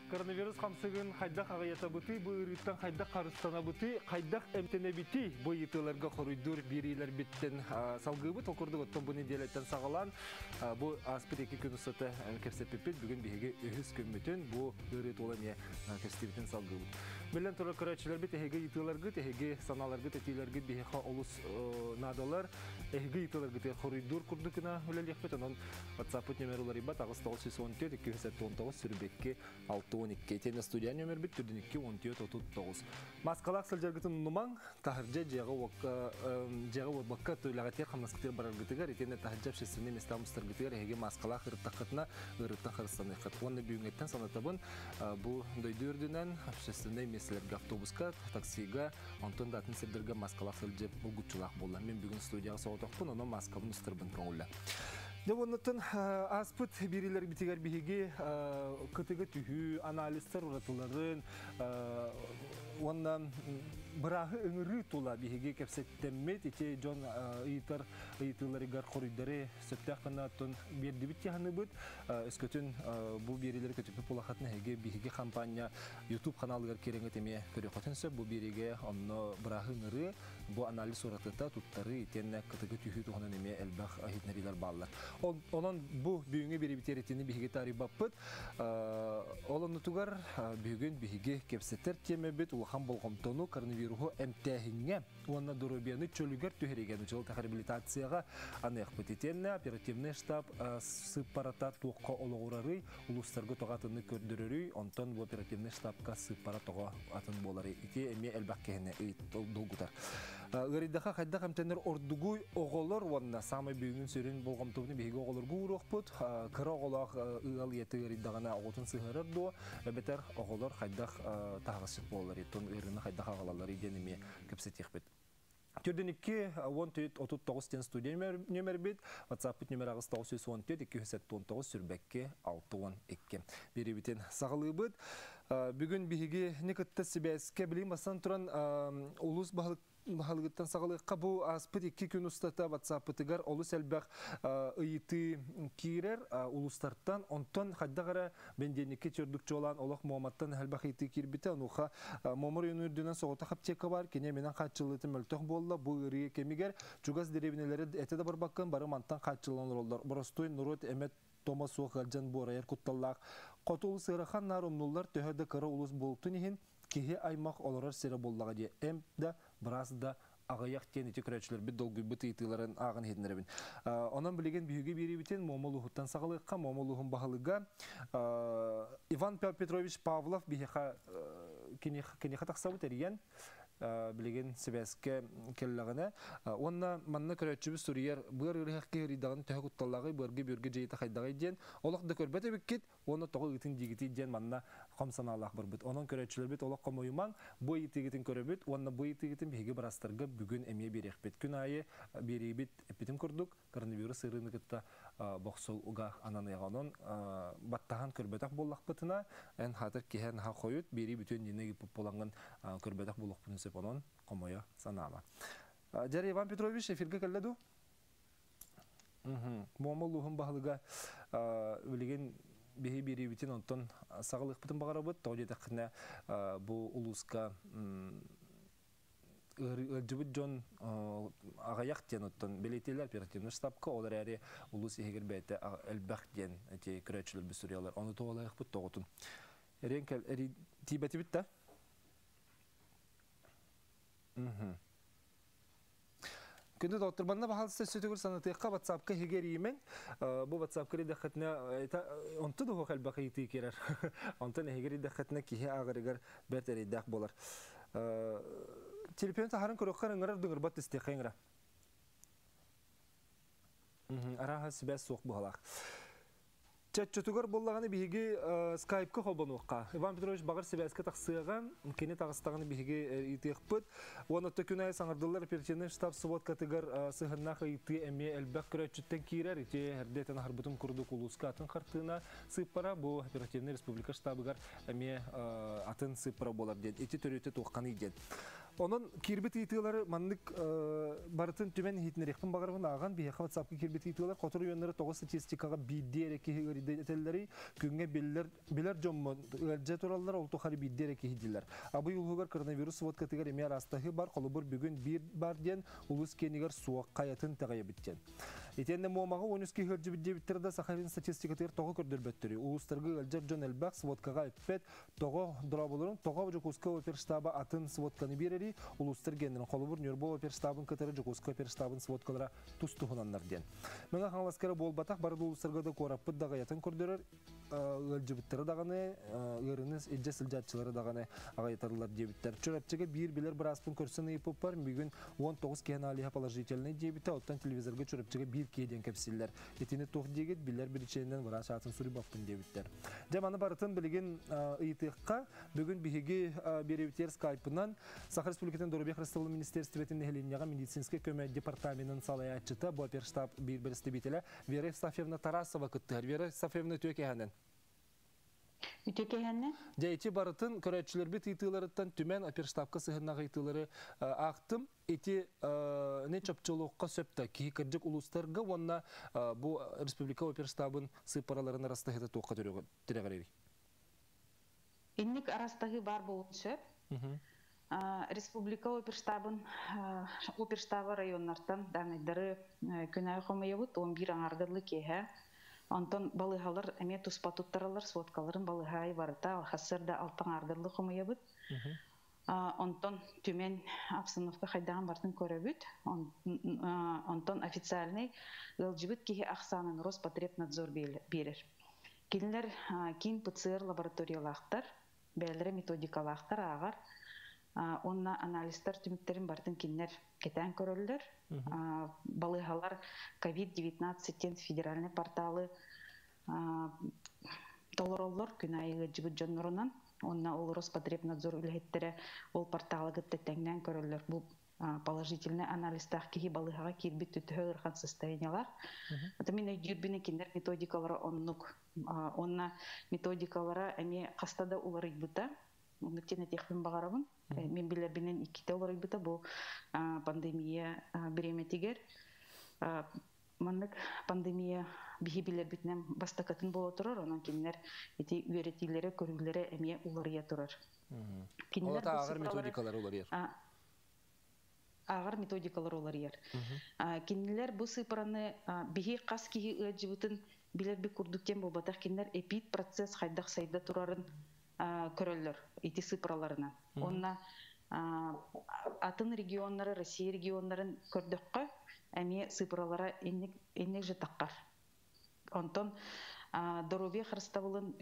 Коронавирус хамсыгын хайдақ ағайата бұты, бұйырыттан хайдақ қарыстана бұты, хайдақ әмтене біті, бұйытыларға қорыйдыр берейлер біттен салғыбы, толқырды ғыттан бұны делеттен сағалан. Бұл аспет 2 күн ұсаты кәпсеппет, бүгін бейге өйіз көмметін, бұл үрет olan кәпсеппетін салғыбы. Білен тұры көрәтшілер біт, әйге итыларға, әйге саналарға, тәтейлерге бейге олыс надалар, әйге итыларға қорыйдыр күрдікіна өлелек бет, оның WhatsApp нөмірулары бат, ағыз 914 219 сүрбекке 612. Тені студия нөмір біт, түрдінікке 14-39. Маскалақ сілжергітін ұнымаң, тахыржа жағы отбаққа төйлағатер қамнаскітер бараргітігер, етені тахыржап шесіріне местамыстыргітігер, әйге маскалақ ұрыттақытына ұрыттақ қырыстаны еқат. Оны бүйіңеттен санатабын бұл дөйді үрдінен шесіріне меселерге автобусқа, таксиға, онтон датын сердерге маскалақ сілжеп бұлгүтчілақ болды. Мен бүгін студияға соғытақпын, оны маскабын ұстырбын көңілі. Девоннатын аспыт берилер битигер биһиги кытыгы түһү анализтер уратыларын оннан бырагы ыңыры тула биһиги кепсеттеммет ите жон ыйтыларыгар кориддары сөттәкнатын берди бит яһаныбыт өскөтүн бу берилер көтүп булахатны хеге биһиги компания YouTube каналыгар кереңе теме көрөкөтөн сөп бу бериге онно бырагы ыңыры бу анализ уратыта туттары итенне кытыгы түһү туган эме элбах ахитнерилер баллар. Onun bu büyüğü bir biteretini bihi tarih bapıt. Onun tugar büyüğün bihi kepseter temebet ulham bolgamtonu koronavirusu emtehinge. Onun durubiyanı çölüger tüherigen uçul rehabilitasyaya anek petitenne operativne ştab sıparata tuqa oluğurarı uluslarga toğatını kördürürü. Ondan bu operativne ştabka sıparatoğa atın bolları iti emi elbakkehine dolgutar. Garidaha hayda kamtener ordugu oğullar vonna samay büyüğün sürün bolgamtonu bihi oğullar guruqput kıra oğulaq ıgal yeti garidagana oğutun sığırır do beter oğullar hayda tağısıp bolları ton ırını hayda ağalalları denimi köpsetekbet. Türdünükki 14-39 ten studiya nömer bit, WhatsApp nömer ağız 914-219 sürbekke 612. Biri biten sağlığı bit. Bugün bihigi nekıtta sibeske bileyim basan turan ulus bahalıgıttan sağlıqqa bu aspıt 2 gün ustata WhatsApp-tıgar olus elbaq ıyıtı kirer ulustarttan ondan haddağara bendenlikке çördükçe olan olaq Muhammad'tan elbaq ıyıtı kirbite onuqa Muammar yönürdüğünden soğuta kapteka var kene menen qaççılıtı möltök bolla bu ırıya kemiger çugaz derebineleri ete de bar bakkan barı mantan qaççılanır oldular. Borostoy Nurot Emet Thomas Soğalcan bu arayar kuttallaq qotulu sığıraqan narumnullar töhöde kara ulus boltun ihin kihe aymaq olarar sere bollağa diye em de biraz da ağayak teneti küreçler bir dolgu bu tıytıların ağın hedinlerin. Onun bilegen büyüge biri biten Momoluhuttan sağlıqqa, Momoluhun bahalıga Ivan Petrovich Pavlov biheqa keniqa taqsabı teriyen bilegen sibeske kellagına onna manna küreçübü Suriyer bır ırıqqa ridağın töhü kuttallağı börge jeyta haydağı diyen olaq da körbete bikkit onu toğu itin digiti diyen manna qamsanalaq bir bit. Onun küreçüler bit olaq qomoyuman bu itigitin körebit onna bu itigitin bihige barastarga bugün emiye berek gün ayı beri bit epitim kurduk koronavirus ırını kıtta boqsol uga ananayağının battahan körbetak bollaq bitına en hatır kehen ha koyut beri bütün dine gipip bolangan körbetak bollaq bunun onun qomoya sanama. Jari Ivan Petrovich efirge kelledu. Muammaluhun bahlıga bilegen bihi biri bitin ondan sağlık bitin bağırabıt. Toğdedekine bu uluska Öldübüt John ağayak diyen ondan belirtiler operativne ştabka olar eri ulus eğer beyte elbaq diyen küreçler bir sürüyorlar. Onu toğalayaq bit toğutun. Erenkel eri tibeti bitti. Күнді доктырбанна бағалысты сөтігір санатыққа WhatsApp-қа хегереймен. Бұл WhatsApp-кері дәқетіне онты доғы қалбақы еті керер. Онтын хегері дәқетіне кеге ағырығыр бәртері дәқ болар. Телефон тахарын көріққар ұңырар дүңір бат істеққа ұңыра. Араға сөбәс соқ бұғалақ. Чатчотугар боллағаны биһиги Skype-ка холбонуққа. Иван Петрович бағыр себәске тақсыған, кене тағыстағаны биһиги итеқпыт. Оны төкүнай саңырдылар оперативный штаб сводкатыгар сығыннақ ити әме әлбәқ күрәтчіттен кейрер. Ите әрдетен харбытын күрдік улуска атын қартына сыппара. Бұл оперативный республика штабыгар әме атын сыппара болар ден. Ити төрөте тоққаны ден. Onun kirbit itiyorları manlık barıtın tümen hitnerikpin bağırıbın ağan bir WhatsApp'ı kirbit itiyorlar. Kotor yönleri toğuz statistikaga biddiyerek etelleri künge biler jommo ölce turallar oltu xari biddiyerek hidiler. Abı yulğugar koronavirus svot katigar emiyar astahı bar kolubur bugün bir bar diyen ulus kenigar suak kayatın tagaya bitten. Etende muamağı 13 hırcı bidye bittirde Sakhalin statistikatır toğu kördür bettiri. Uluslargı ölcer John Elbak svotkaga epet toğu drabolurun toğu Jokuska operstaba atın svotkanı bireri uluslar gendinin kolubur Nürbo operstabın katırı Jokuska operstabın svotkalara tustuğunanlar diyen. Mena hanlaskara bol batak barıda uluslargı da korapıt daga yatın kördürür ölcü bittirı dağını ırınız ecce silcatçıları dağını ağayatarılar diye bitter. Çörepçege bir biler braspın körsünü yapıp var. Bugün 19 kehen aliha положительный diye bitter. Ottan televizörge çörepçege bir kiyeden kapsiller. Etini toh diye bilir bir içerinden var. Saatın sürü baftın diye bitter. Jamanı barıtın bilgin itiqqa bugün bihigi bereviter Skype'ından Sakha Respublikasının Dorobek Rıstavlı Ministerstvetinin Helenyaga Medisinske Köme Departamentinin salayatçıta bu operstab bir stebitele Vera Safyevna Tarasova kıttır. Vera Safyevna Tökehanen. Ütekehenne? Deyçi barıtın körətçiler bit itilarıttan tümen operstabka sığırnağı itiları aqtım. Eti ne çapçılıqqa söpta ki kırcık uluslarga onna bu Respublika operstabın sıparaların arasında toqqa türeğeri. İnnik arasındaki var bu söp. Respublika operstaba rayonlardan danayları Günay Xomayabut 11 anargadlı kehe. Ondan balıhalar eme tuspatuttaralar sotkalarin balıhay varıta hasırda altın argadlı Xomayabut. Ondan tümen apsınovka haydan bartın köröbüt. Ondan ofiциальный ылжыбыт kehe aksanın Роспотребнадзор берер. Кинлер кин ПЦР лабораториялахтар, бәлдері методикалахтар ағар. Онна анализтар түміктерін бартын кинлер кетен көрілдер. Балыхалар COVID-19 федеральный порталы толороллар күнайығы жібіт жоннорынан. Онна ол Роспотребнадзор үлхеттері ол порталы гіттеттеңнен көрілдер. Бұл положительный анализдах кихи балыхаға кирбит түтігі ырхан состояниялар. Это мен жүрбіне кинлер методикалары оннук. Онна методикалара әме қастада олар бұта. Оннуктен әтекпен бағарабын. Мен білер бінен иккіте олар бұта. Бұл пандемия біреметігер. Мандық пандемия бігі білер бітінен бастақатын бола тұрар. Онан кинлер әте үйретілері, көрілері әме олар е тұрар. Олата ағыр методикалар олар ер. Ағыр методикалар олар ер. Кинлер бұл сыпыраны бігі қас кеге өджібітін билер бі күрдіктен болбатақ кинлер эпид процесс хайдақ сайда тұрарын көрілер, еті сыпыраларынан. Онна атын регионлары, Россия регионларын көрдіққа әме сыпыралара еннек жытаққар. Онтон Доробек Рыставылын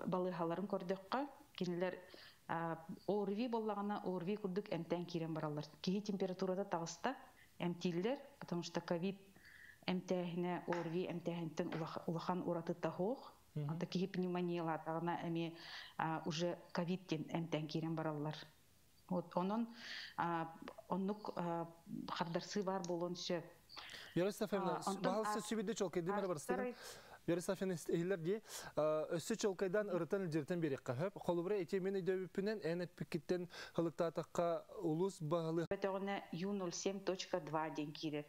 балыхаларын көрдіққа кинлер орви боллағына орви күрдік әмтән керен баралар. Кеге температурада тағыста әмтейлер, потому что ковид әмтәхіне орви әмтәхінтен улахан ураты тахуқ. Anta кеге пневмониялар тағына әме уже ковидтен әмтән керен баралар. Onun xardarsı var bolon söp. Yarı Safyevna, bahalsı sübide çok edimler barıstırın. Yarı Safyevna ehiller diye össü çolkaydan ırıtan ilcerten berek kahöp. Kolubra eti meni dövüpünen enet pükitten hılıktataqqa ulus bahalı. Betağına U07.2 den kirer.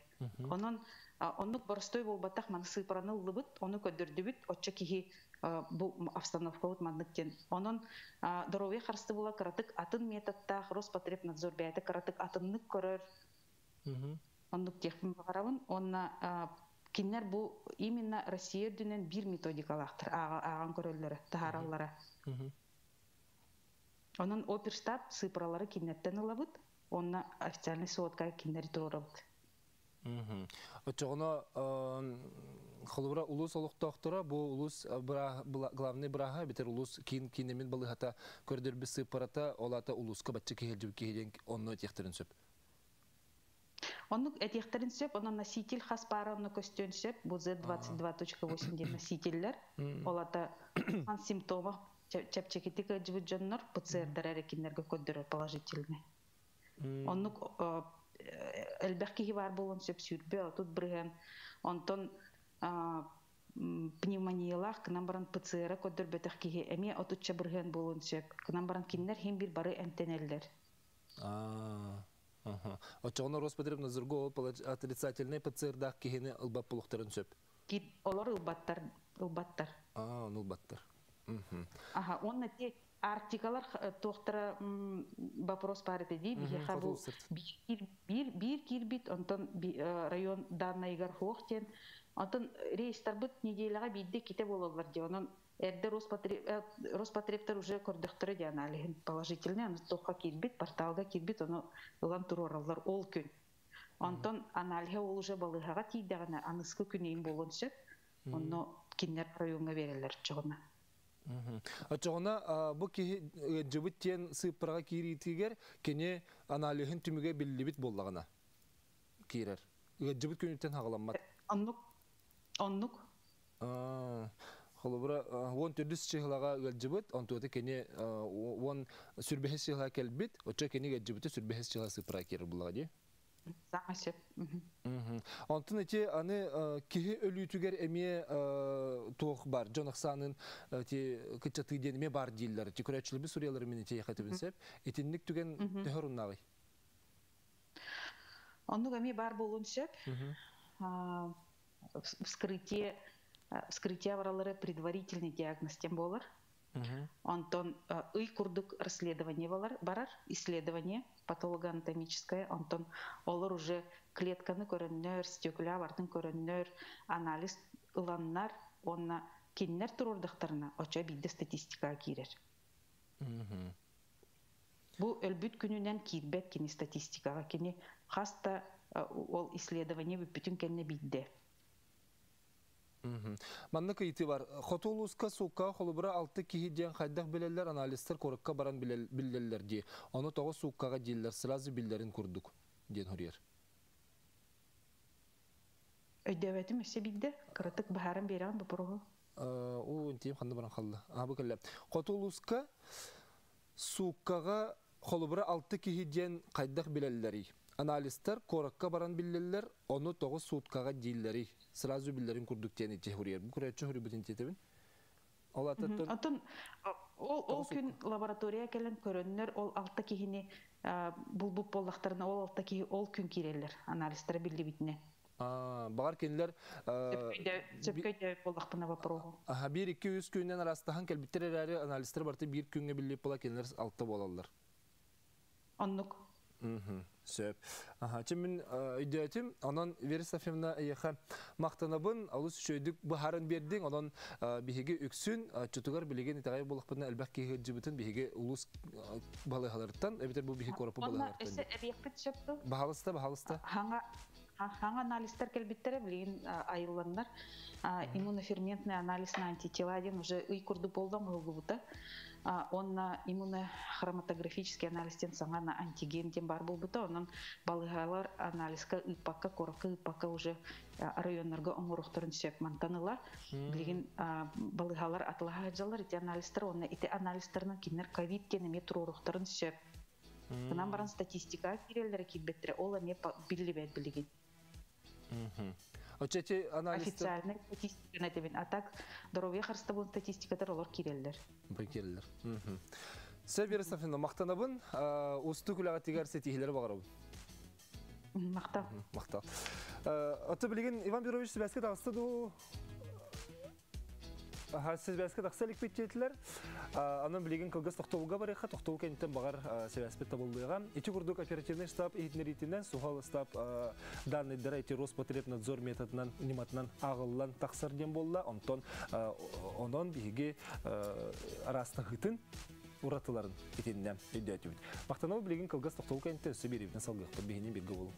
Onun боростой болбатақ маны сыпыраны ұлыбыт, оны көдірдібіт, отча кеге бұл обстановка ұт мандықтен. Оның дұрове қарысты бола қаратық атын методтақ, Роспотребнадзор бәйті қаратық атынлық көрір. Онлық текпін бағарабын. Онна кенлер бұл именно Россия дүнен бір методикалақтыр аған көрілері, тағаралары. Оның оперштаб сыпыралары кеннеттен ұлабыт, онна официальный соотқа кенлері тұрабыт. Очоғына холубра улус олықтақтыра, бұл улус главный браға, бетер улус кейінемен балығата көрдір біз сыпарата, олата улусқа бәтчі кейелжіп кейден онны әтектерін сөп? Онны әтектерін сөп, оның носитель қас бары оны көстен сөп, бұл Z22.8 ден носителлер, олата симптомы чәпчекетік әжібі жоннар, ПЦР-дар әрекенлерге көддірі положительный. Онны Элбәккеге бар болон сөп сүрбе, тут бірген, онтон пневмониялақ, кынан баран ПЦР көдір бөтіқкеге, әме отутча бірген болон сөп, кынан баран кинлер хем бір бары әмтенелдер. А. Ага. Очоғына Роспотребнадзорға ол отрицательный ПЦР-дақ кехені ылбап бұлықтарын сөп. Олар ылбаттар. Он ылбаттар. Ага, онна те артикалар тоқтыра вопрос бар еді. Бир кирбит, онтон район данныйгар хоқтен, онтон рейстар бұд неделяға бейді кете болалар де. Онын әрді Роспотребтар уже көрдіқтірі де аналихін положительный, оны тоққа кирбит, порталға кирбит, оны ұлан тұр оралар ол күн. Онтон аналихе ол уже балығаға тейдіғана анысқы күнейін болыншы, оны кеннер районға берелер жоғына. Ачоғына бұл жыбыт тен сыппыраға кирийтігер кене аналихин түміге білі бит боллағына кейрер. Жыбыт күнеттен хағаламмат. Оннук. Холобыра 10 түрдіс чығылаға жыбыт, он туаты кене 10 сүрбехес чығыла кәлбіт, оча кене жыбыты сүрбехес чығыла сыппыраға кейрер боллаға де? Замасеп. Антын эти аны кихи өлүтүгер эме тоқ бар. Жонақсанын кычаты денеме бар дейлер. Текурачылыбы суриялары мен ете яқаты бінсеп. Етінлік түген төхір ұннағы? Оннуға ме бар болыншеп. Вскрытие варалары предварительный диагностен болар. Антон ый курдук расследование барар, исследование патологоанатомическое, антон олар уже клетканы көріннөр, стекля бартын көріннөр, анализ ыланнар, онна кеннер тұрордықтарына оча бейді статистикаға кейрер. Бұл өлбүт күнінен кейрбет кені статистикаға, кені хаста ол исследование бүттін кені бейді. Манны кыйты бар. Хотолуска сука холубра алты кихиден хайдах билелер анализтер коракка баран билелер ди. Оны тоғы суккаға диллер сразу биллерин курдук. Ден хурьер. Өйдәветім өсе бейді? Кырытык бахарын берен бұпырғы? О, интием қанды баран қалды. Абы кәлі. Хотолуска суккаға холубра алты кихиден хайдах билелери. Анализтер коракка баран биллелер, оны тоғы суткаға диллери. Сразу биллерин курдуктен ете хурьер. Бұл күрәтші хурьер бүтін тетебін? Атын, ол күн лаборатория кәлін көріннер, ол алты кейіне бұл болдақтарына ол алты кейі ол күн керелер, анализтері білді бітіне. Бағар кенілер... Сөпкөйді болдақтына бапыруғы. Bir-iki yüz күннен арастахан кәлбіттер әрі анализтері барты бір күнге біліп бола кенілер алты болалар. Оннук. Сөп. Чемін үйдетім, онан Вера Софьевна аяқа мақтанабын, алыс шөйдік бұхарын бердің, онан бігеге үксін, чүтігар білеген етағай болықпына әлбәқ кейгі жібітін бігеге ұлыс балығаларыттан, әбетер бұл бігі қорапы балығаларыттан. Онна әсі әбекпіт шөпті? Бағалысты. Хаңа анализтер кәлбеттері білеген айыландар, иммуноферментный анализ на антитела один уже үй күрді болдан ғылғы бұта. Онна иммунохроматографический анализден саңа на антигенден бар бұл бұта. Онын балығалар анализка ұйпаққа, қораққа ұйпаққа уже районларға оңырықтырын сөп мантаныла. Білген балығалар атылаға ажалар, еті анализтер, онна еті анализтерінің кенер ковид кенеме тұрырықтырын сөп. Кынан баран статистика керелері келбеттірі, ол әме білі бәд білеген. Официальный статистика нәтебен. А так, здоровье қарысты болын статистикатар олар керелер. Бұл керелер. Сәй Вера Софьевна, мақтанабын, ұсты күліға тегер сетихілері бағарабын. Мақтал. Аты білеген Иван Петрович Себәске тағысты ду... Себәске тақсы әлік беттетілер. Анын білеген кылғыз тоқтауға барыға, тоқтау кәнеттен бағар Себәспетті болдыға. Эти күрдік оперативный штаб ехтінеритінен, сухал штаб данныйдары эти Роспотребнадзор методынан, нематынан ағылан тақсырден болла. Онын бігі арасына ғытын ұратыларын етенінен өйді әтеуін. Мақтанау білеген кылғыз тоқтау кәнеттен өсі беревінен салғықпын бігінен бергі болу.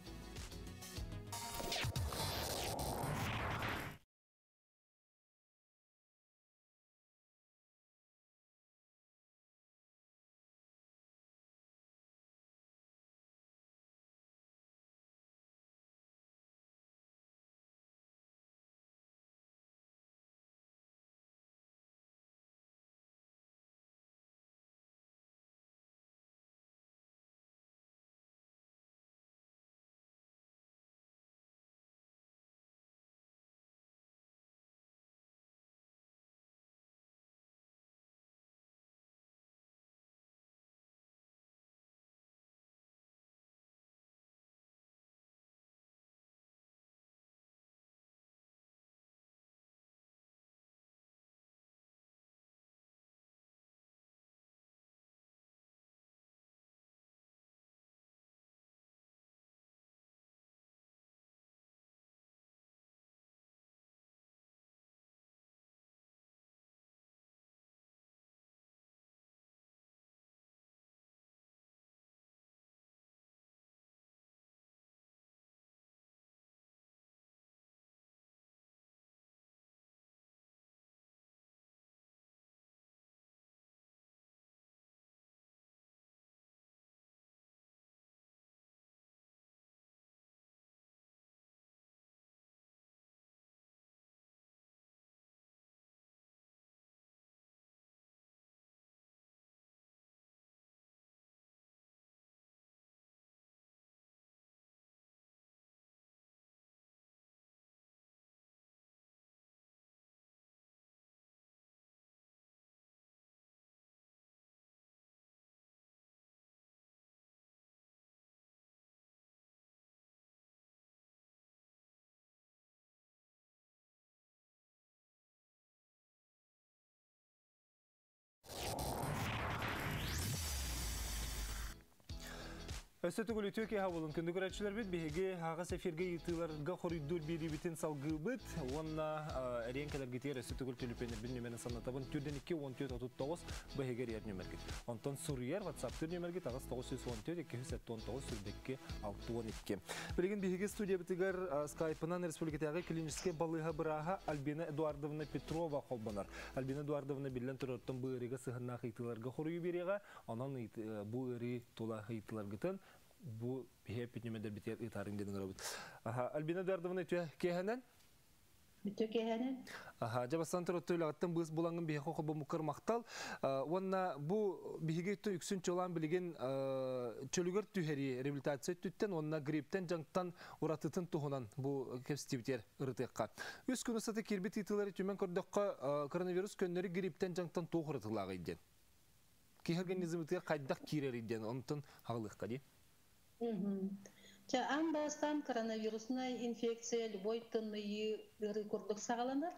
Өстөтүгүл үтөке хабылын күндү көрәтчілер бит биһиги хагас эфирге ютыларга хоройдур бири битин салгыбыт. Онна әрен келер гитер өстөтүгүл төлөпенер бин немен санатабын түрден 2-14-39 биһигер ер нөмерге. Онтон Сурьер WhatsApp төр нөмерге тагыс 914-219 сүрдекке 612. Билген биһиги студия битигер Skype-нан республикадагы клинический балыга быраха Альбина Эдуардовна Петрова холбанар. Альбина Эдуардовна билен төрөттөн быырыга сыгынна хыйтыларга хорой бирега, анан бу ыри тула хыйтыларгытын bu hep bitmeden biter itarin dedin robot. Aha Albina Эдуардовна kehenen? Bütün kehenen. Aha jabastan torotuyla attım biz bulangın bir hoqo bu mukar maqtal. Onna bu bihigetto üksünç olan bilgen çölügör tüheri rehabilitasiya tütten onna gripten jangtan uratıtın tuhunan bu kepstiviter ırtıqqa. Üç günü satı kirbit itileri tümen kordaqqa koronavirus könleri gripten jangtan tuğ uratılağı iden. Ki organizmite qaydak kirer iden ondan haqlıqqa di. An bastan koronavirusna infeksiya любой тыннıyı kurduk sağlanır.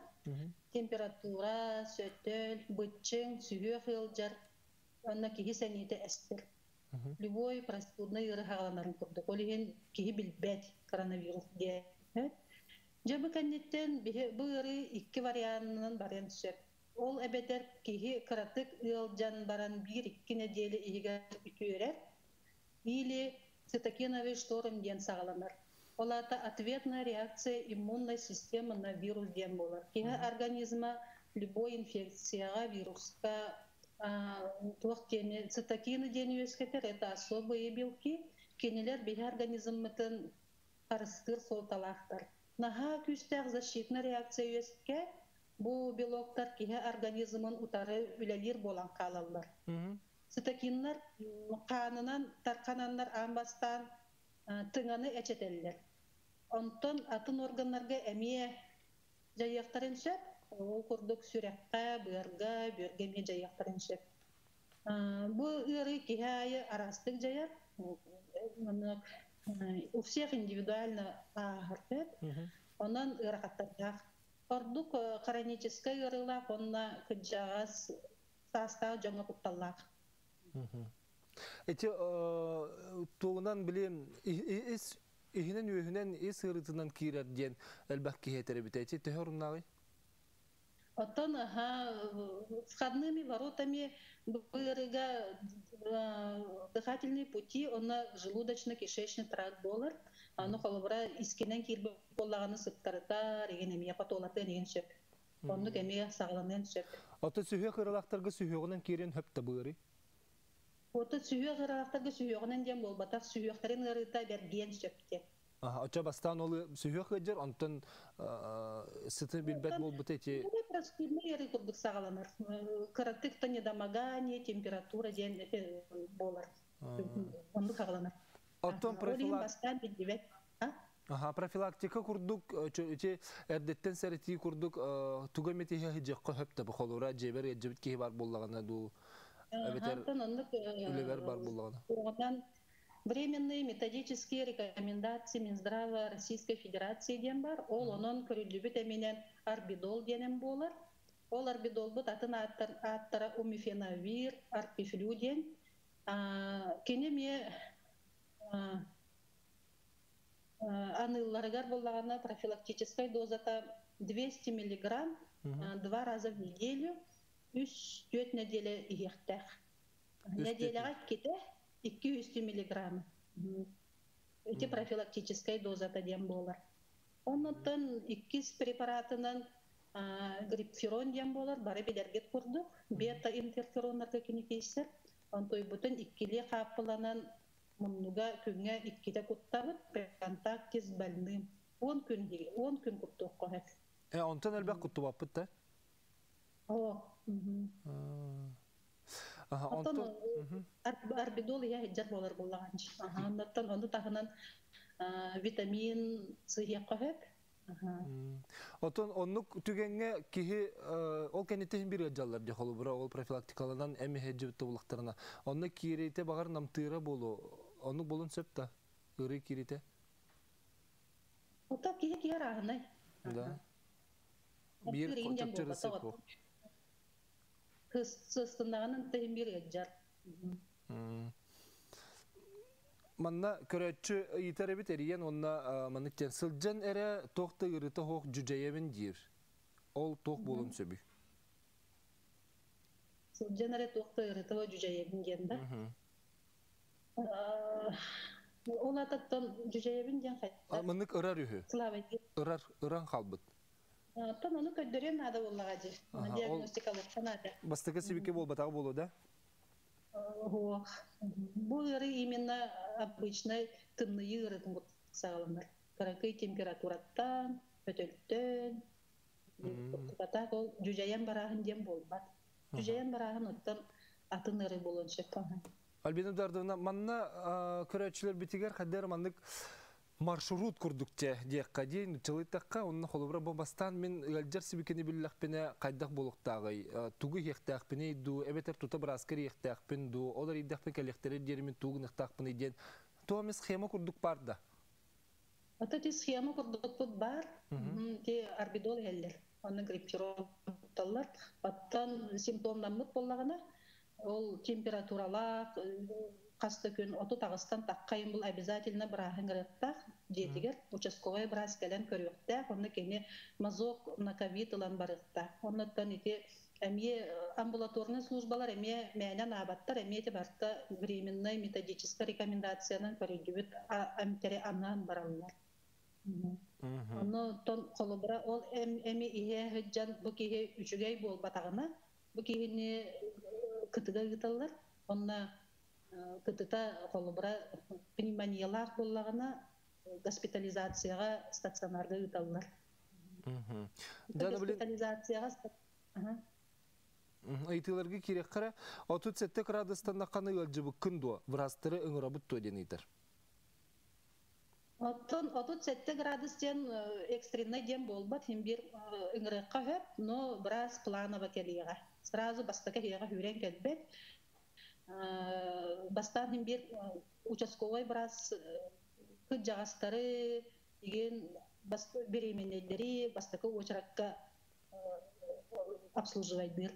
Temperatura, sötöl, bıçın, sühü hılcar, onna kihi senite estir. Любой простудный ыры sağlanırın kurduk. Olihin kihi bilbet koronavirus diye. Jabı kannetten bu ırı iki varianının baran söp. Ol ebeder kihi karatık ılcan baran 1-2 nedeli ihiger ütürer. Или цитокиновый шторм ден сағаланар. Олата ответная реакция иммунной системы на вирус ден болар. Кеге организма любой инфекцияға, вирусқа туақ дене цитокины ден өскетер. Это особые белки. Кенелер бейі организммытын қарыстыр солталақтар. Наға күстәқ защитная реакция өске бұл белоктар кеге организмын утары үлелер болан қалалар. Цитокинler kanınan tarkananlar ambastan tığanı eçeteller. Ondan atın organlarga emiye jayaktarın şep, o kurduk sürekka, börga, börgeme jayaktarın şep. Bu ırı kihayı arastık jayar, у всех индивидуально ахарпет, ondan ırakattıracak. Kurduk хронический ырылak, onunla kıcağız sastağ jonga kuttalak. Eti tuğunan bileyim ihinen ühünen sırıtından kirer diyen elbak kihetere bite. Eti tehorunnağı? Otan входными воротами бырыга дыхательные пути, она желудочно-кишечный тракт болар. Аны холобра искенен кирбе боллаганы сыптарыта, реген эмие патолаты деген шеп. Онды эмие сагаланын шеп. Ата sühü kırılaqtarga sühüğünden kiren höpte bıırı? Otu sühü kırılaqtarga sühüğünden den bolbatak sühüğlerin ırıta bergen şepte. Aça bastan olu sühü kıcır, ondan sıtı bilbet bolbut eti... Простудные ыры курдук сагаланар. Кыраттыкта недомогание, температура ден болар. Онды сагаланар. Оттон профилактика курдук, эрдеттен сәрити курдук, тугамете хижаққа хөпті бұл қолура, жебер ежебіт кейі бар болағына ду, әбетер үлебер бар болағына. Временные методические рекомендации Минздрава Российской Федерации ден бар. Ол онон көрүлүбүт эменен арбидол денен болар. Ол арбидол бут атын аттара умифенавир, арпифлю ден. Кенеме анылларыгар боллагана профилактической дозата 200 миллиграмм 2 раза в неделю 3-4 неделе иектех. Неделяга кете 200 миллиграмм. Эти профилактической дозата дем болар. Оннан иккис препаратынан грипферон дем болар, бары билергет курдук. Бета-интерферонларга кинекейсер. Онтой бутын иккиле капыланан муннуга күнгө икките куттабыт, контактис больным. 10 күн куттук кохет. Онтан элбек кутту баппыт да? Онтан арбидол я хиджар болар боллаганчы. Онтан онду тахынан витамин С кохет. Отон оннук түгенге кихи ол кенетен бир жаллар же холубура ол профилактикаланан эми хеджибитте булактарына. Онны кирейте багар намтыра болу. Оннук болун сөптө. Ыры кирейте. Ота кихи рахнай. Да. Бир котчоры сыпу. Кыстындаганын тем бир жар. Manna körötçü итәрі бит әріен, онна манныктен сылжан әрі тоқты ғырыты хоқ жүжәйемін дейір. Ол тоқ болын сөбі. Сылжан әрі тоқты ғырыты жүжәйемін ден ба? Ол ататтан жүжәйемін ден қайта. Маннык ырар үхі? Ыран қалбыт. Тон оны көддерен ады болаға де. Диагностикалар қанады. Бастығы себеке бол батағы болу да? Бұл ыры именно обычный тыннıyı ырыдың сағаланар. Қарақый температураттан, өтөлттен, ол жүжәйен барағын дем болбат. Жүжәйен барағын оттан атын ыры болын шыққан. Альбина Эдуардовна, манна көрәтшілер бітігер қаддар маннык маршрут курдук те диякка дейін чылыйтаққа, онына қолыбыра бомбастан мен ғалжар себекені біліліқпені қайдақ болуқтағай. Туғы ектақпені ду, әбетер тута бір аскер ектақпен ду, олар иддақпен кәлектері деремен туғын ектақпені дейін. Туғаме схема курдук бар да? Ата те схема курдук бар, те арбидол әлдер. Оны гриппировталар. Аттан симптомнамыт болағына, ол температуралақ, қасты күн оту тағыстан таққайын бұл обязательно бірағын ғырықтақ жетігер, участковай біраз кәлін көріқтақ, оны кені мазок на ковид ұлан барықтақ. Оннаттан ете әме амбулаторный службалар әме мәнен абаттар, әме те барта временной методическая рекомендацияның көрігібіт әмтері аннан баралылар. Оны тон қолыбыра ол әме ihe ғыджан бұл кейі үшігей бол батағына, бұл кейіне күтігі ғыталар, онына кытыта қолыбыра пневмониялар болағына госпитализацияға стационарға ұталылар. Госпитализацияға Айтыларға керек қара, 37 градустан қаны өлжібі күндо, врастыры ұңырабыт төден етір. 37 градустен экстренный дем болбат, хембир ұңырыққа хөп, но біраз планово келеға. Сразу бастықы хеға хүрен келбет. Бастан хембир участковой біраз күт жағастары деген беременелері бастықы очыраққа обслуживать бер.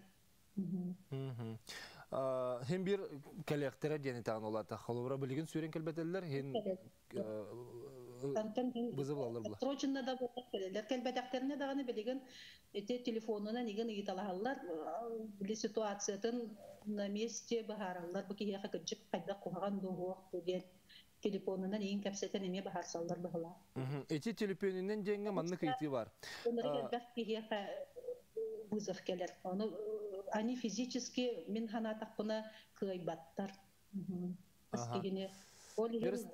Хем бир коллектора денетан олата холовра билген сүрен келбетелер хен бызылалар була. Срочно да болар. Келбетектерне даганы билген эте телефонуна неген ыйталалар. Били ситуациятын на месте бахаралар. Бу кия хакыжык кайда куган дого деген телефонуна неген капсетен эме бахарсалдар бахала. Эти телефонунан денге манны кыйты бар. Вызов келер. Они физически мен ханатақпына кыйбаттар. Аскегене олеген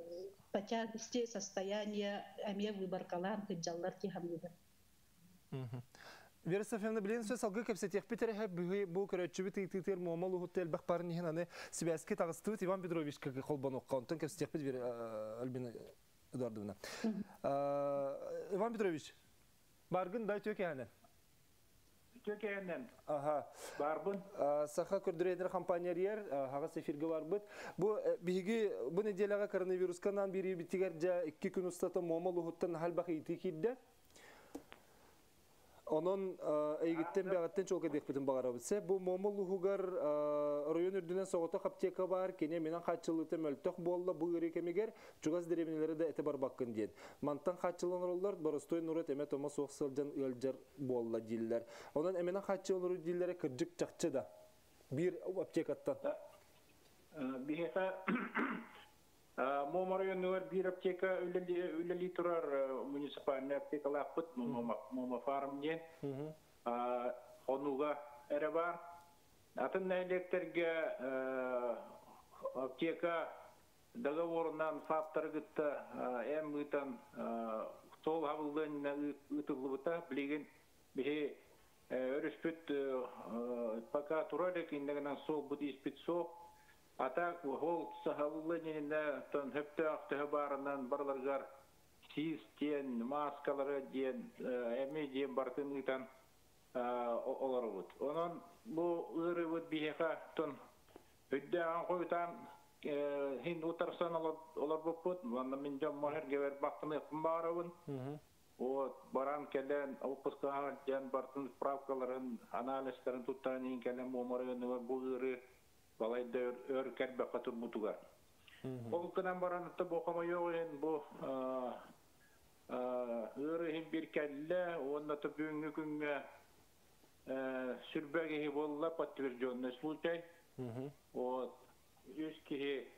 по тягости состояния әме выбаркалар кыджаллар тихамлыды. Вера Софьевна, білен сөз алғы көпсетек бітері бұл көрәтші тыйтыр мұамал ұғытты әлбәқ барын еген аны Сибәске тағыстығы Иван Петрович қолбан оққа онтан көпсетек біт Вера Альбина Эдуардовна. Иван Петрович, барғын дай төке әне? Төкееннен. Барбын. Саха көрдірейдер компаниялар, хағас эфирге барбыт. Бұл неделяға коронавирусканан бері біттігер жа 2 күн ұстаты момал ұғыттан халбақы иті кейді. Onun eğitim bağıttan çok edekbetin bağıra bitse. Bu momul uğugar rayon ürdünen soğuta kapteka var. Kene menen kaççılıkta möltök bolla bu ürü kemeger. Çugaz dereminleri de ete bar bakın diyen. Mantan kaççılan rollar barastoy nurat emet oma soğuksalcan ölcer bolla diller. Ondan emenen kaççılan dillere kırcık çakçı da. Bir aptekattan. Bir heka Momorayonlar bir apteka üleli turar munisipalne aptekalar akbıt Moma Farm diyen. Onuga ere var. Atın elektrikge apteka doговорundan faptargıtta en büyüten sol havılığına ıtılıbıta bilgin bir örüspüt paka turarak indegenen sol budi ispit sol Atak hol sahalılığında ton hepte aktı barından barlargar sis diyen maskaları diyen emi diyen bartınlıktan olar oldu. Onun bu ırı vud biheka ton hüdde ankoytan hind utarsan olar buput. Vanda min jam moher gever baktını yakın bağırın. O baran kelen avpıskahan diyen bartın pravkaların analizlerin tutan in kelen momarını bu ırı Balayda örker bakatır butugar. Ол кынан баранытта бохама йоген бу ырыһин бир кәлле, онната бүгүнгү күнгө сүрбәге болла подтвержденный случай. Вот үз кихи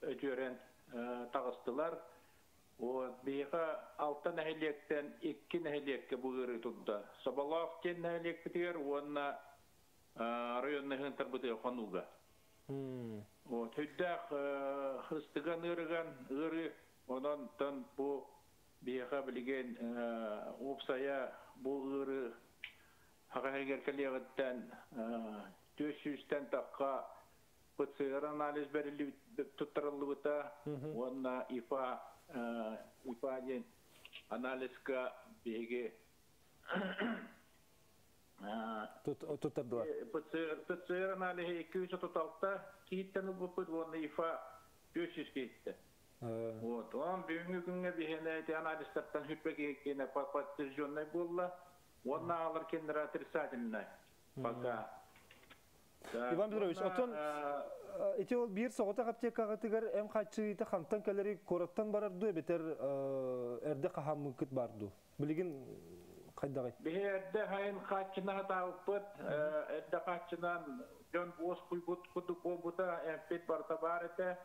өтөрен тагыстылар. Вот бийга 6 нәһилектен 2 нәһилекке бу ыры тутта. Соболов кен нәһилек битер, онна районный хынтар битер хануга. Вот хүддәк хыстыган ыры онан тан бу бийга билген опсая бу ыры хагагер келегеттен 400-тен такка ПЦР анализ берилип туттырылыбыта, онна ИФА ден анализга беге туттырдылар. ПЦР анализи 236-та киттен упут, онна ИФА 500 кетти. Вот, он бүгүнкү күнгө бехене анализдерден хүппеге кене подтвержденный болла, онна алар кендер отрицательный. Пока. Иван Петрович, отон эти ол бир соғыта аптекаға тигер эм качыйты хантан келери кораттан барарду бетер эрде кахам кыт барду. Билигин кайдагай? Берде хайын качына таапыт, эрде качынан жон бос куйбут болбута эмпет барта барыта.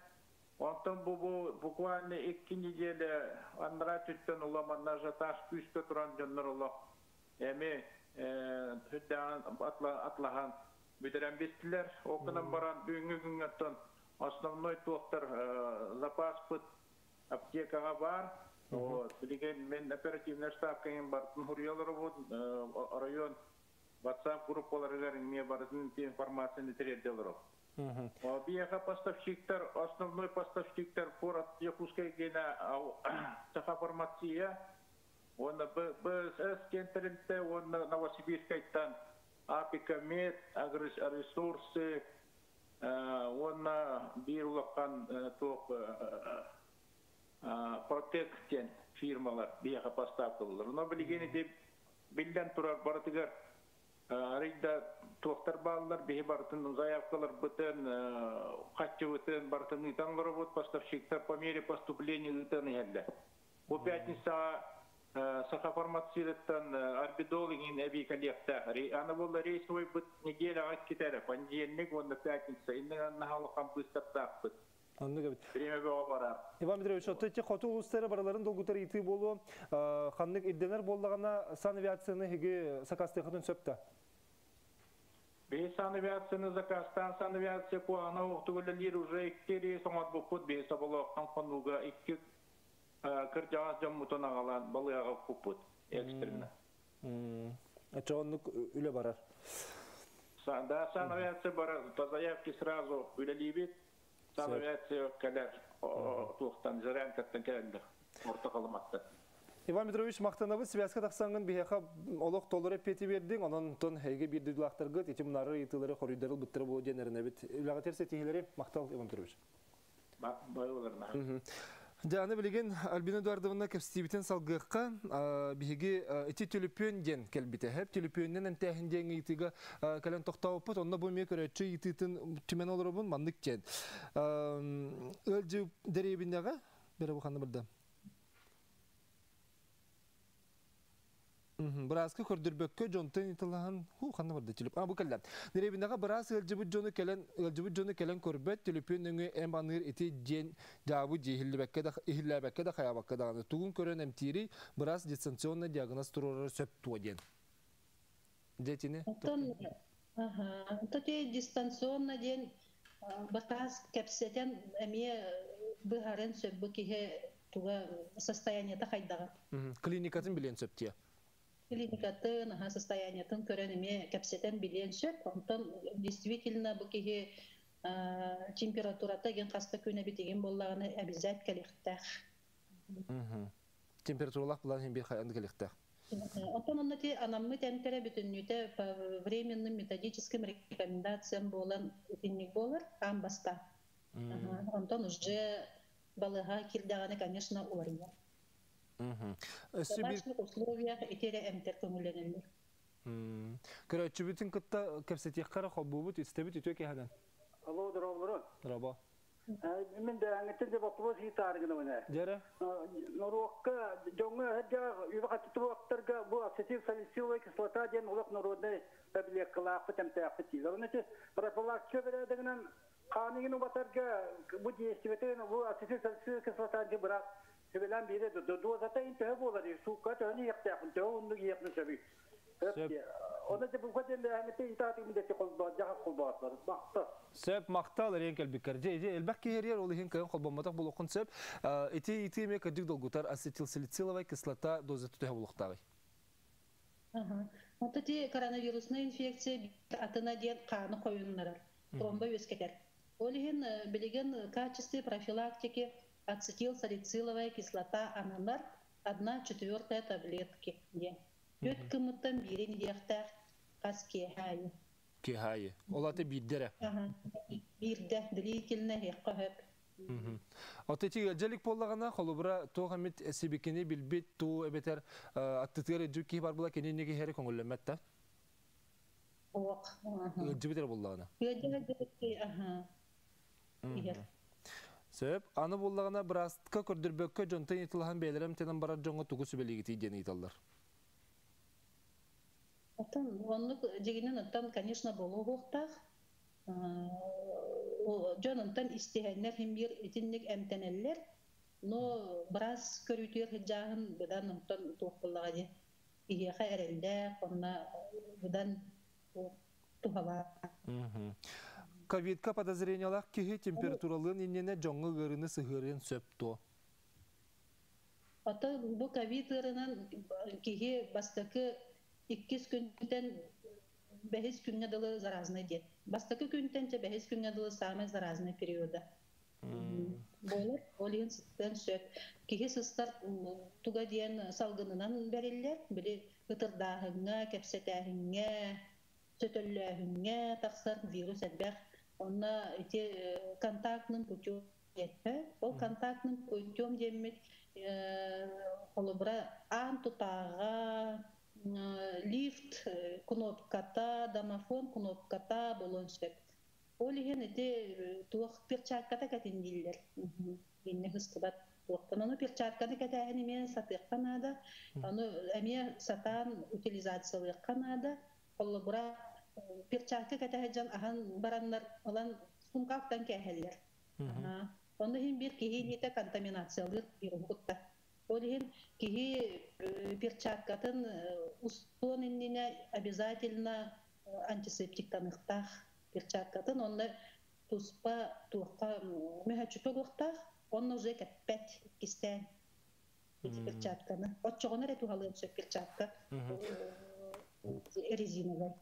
Онтон бу буквально 2 неделя андра түттен уламанна жаташ күстө туран жоннор уло. Эми хүддан атлаган Бидерен бестилер, окынан баран бүгүнгү күнгөттөн основной тоқтар запас пыт аптекаға бар. Билеген мен оперативный штаб-кайын бартын хурьялары بود, район WhatsApp группаларыгар ме барын информацияны терерделер. Бияға поставщиктар, основной поставщиктар порат Якутская гена саха фармация, оны БСС кентеринте, оны Новосибирскайттан Апика мед, агроресурсы, онна бирулакан ток протектен фирмалар бияга поставкалар. Но билгени деп билден турар баратыгар рейда токтар баллар бии бартын заявкалар бытын каччы бытын бартын итанлар вот поставщиктар по мере поступления итан ялда. По пятница саха фармацевттан арбидолин эби коллекта. Она была рейсовый быт неделя от китара. Понедельник, он на пятница. И на халкам быстро так быт. Время было пора. Иван Петрович, вот эти хоту улустары бараларын долгутар ити болу, ханнык идденер болдағана санавиацияны хеге сакастыхатын сөпті? Бей санавиацияны закастан, санавиация куана оқтугылалер уже иккери соңат бұппыт бей сабалуақтан қонуға икки кыржаңыз жаммутон ағалан балыяға құппыт экстренно. Чоғынлық үлі барар? Да, санавиация барар. По заявке сразу үлелибет. Санавиация кәлер туқтан зірәнкаттан кәлер. Орта қалыматты. Иван Петрович, мақтанабы связка тақсаңын бейеқа олық толыры пети бердің, онын тон әйге бірді дүлақтарғы, еті мұнары етілері қорыйдарыл бұттыры болу денеріне бет. Үліға терсе тегелері мақтал, Иван Петрович. Байыларына. Жаны білеген Альбина Эдуардовна кәпстебітен салғыққа бейге эти төліппен кәлбіті. Әп төліппеннен әнтәхінден етігі кәлін тоқтауыппыт, онына бұл мек өрәтші ететін түмен олыр бұн мандық кен. Өлжі дәрейбіндегі, бәрі бұқанды бірді. Біразқы көрдірбөкке жонтын етіліған қанды барды түліп. Бұл кәлі. Дәрейбіндегі біраз өлжібіт жоны кәлін көрбет төліппен өңі әм аныр еті жен жабы жехілләбәкке да қаябаққа дағаны. Туғын көрін әмтері біраз дистанционны диагноз тұроры сөп туаден. Жетіне? Тоте дистанционны ден біраз кәпсетен әме бұғарын сөпбі кеге туға состояниеті қайдағы. Клиникатын білен сөптия? Клиникатын, состояниятын көрәнеме кәпсетен білен сөп, онтан действительно бұл кеге температурата ген қаста көне бетеген болағаны әбізәт кәлектәқ. Температуралақ бұлан хем бір қайанды кәлектәқ? Онтан оннаты анаммы тәмтәрі бүтіннүйті по временным методическим рекомендациям болан үтіннік болар, ам баста. Онтан уже балыға келдағаны, конечно, олария. В домашних условиях этери эмтер көңіленелер. Көрәтші бүтін күтті кәпсетек қара қол бұбыт, үстебіт үтөке хәден? Алло, дұрабылыры? Дұраба. Мен де аңгетен де вопрос гитаргыны менә. Дәрә. Норокка жоңга хаҗа югаты туактарга бу ацетилсалициловая кислота дигән улак народный таблетка кылап тәмтәк тиләр. Аны профилактика берәдәгеннән каныгын батарга бу действиятен бу ацетилсалициловая кислота ди бирак sebelen biri de dozata intihab olur. Sukat hani yaptı. Onu yaptı tabii. Ona da bu kadar da hani intihab mideti kolba, cahak kolbalar. Baktı. Sep maktal renkel bikerce. Elbette her yer oluhin kan kolbamatak bulukun sep. Iti me kadik dolgutar asetilsalitsilovая кислота dozа tutah buluktağı. Вот эти коронавирусная инфекция атына ден қаны қойынлар. Тромбой өскетер. Олиген билеген качестве профилактики ацетилсалициловая кислота аналар 1/4 таблетки. Төт кымыттан бирен дияқтар қас кехайы. Кехайы. Олаты биддері. Бирді, длительно хеққығып. Отети jellik bollagana холубра то хамит сибикени билбит то эбетер аттытыр жүки бар була кени неге хере коңуллеметта. Оқ. Жибитер боллагана. Iya. Сөп, аны боллагана брастка көрдүрбөккө жонтон итилхан бейлерем тенен барар жоңго тугусу белигити дени италлар. Онны дегенен оттан, конечно, болу хоқтақ. Жононтан истихеннер химбир итинник әмтенеллер, но брас көрүтер хиджағын бұдан онтан туқпылыға де. Иеға әрелді, онна бұдан тухала. Ковидка подозрениялах кихи температуралын иннене жоңғы ғырыны сығырын сөпту. Ата бұл ковид ғырынан кихи бастакы 2 күнтен 5 күнге дылы заразны дед. Бастакы күнтен 5 күнге дылы самый заразный периода. Бойлар, олиын сыттан сөт. Кихи сыстар туға дейін салғынынан бәрелер, білі ұтырдағыңа, кәпсетәғыңа, сөтөлләғыңа тақсар вирус әдбәқ. Онна контактның путем етті. Ол контактның путем демет қолыбыра ан тұтаға, лифт кнопката, домофон кнопката болон сөп. Ол еген еті туық перчатката кәтін дейлер. Енне хыстыбат туықтан. Оны перчатканы кәтәғін емен сатыққан ада. Оны әме сатан утилизациялыққан ада. Қолыбыра перчатка кәтәһәҗән аһан бараннар олан сумкактан кәһәлләр. Онда һин бир киһи нитә контаминациялыр бирүгутта. Ол һин киһи перчаткатын устон иннене обязательно антисептик таныктах перчаткатын онда туспа туққа мөһәчүтө гохтах онда уже кәппәт кистән перчатканы. Отчогонар эту халын сөп перчатка резиновый.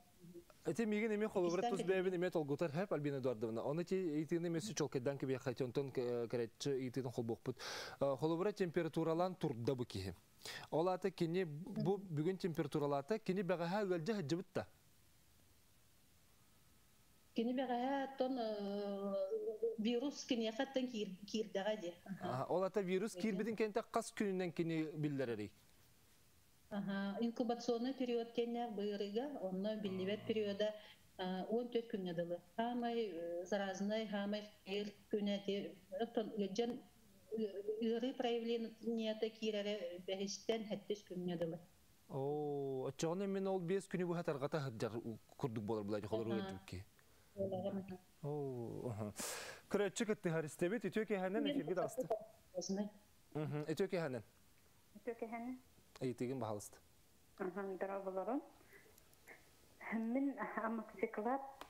Эти миген эме холобрат туз бэбин эме толгутар хэп Альбина Эдуардовна. Оны ти итин эмеси чолкедан ки бияхай онтон керетчи итин холбокпут. Холобрат температуралан турда бу кихи. Олата кини бу бүгүн температуралата кини багаха өлжө хаҗыбытта. Кини багаха тон вирус кини хаттан кирдага де. Олата вирус кирбидин кенте кас күнүнөн кини биллерери. Инкубационный период теннер быйрыга, онно билливет периода 14 күнге дылы. Хамай заразный, хамай күнәте, өджен ыры проявлениеті кирере бәхістен 7 күнге дылы. Отчағын мен ол 5 күні бұл хатарғата хаджар күрдік болар бұлайды қолар өйдікке. Күрәтші күтті харыстебет, үтөке хәнен әкелгі дасты. Үтөке хәнен? Үтөке хәнен? Әйтеген бағалысты. Дұрабыларым. Мен амоксиклат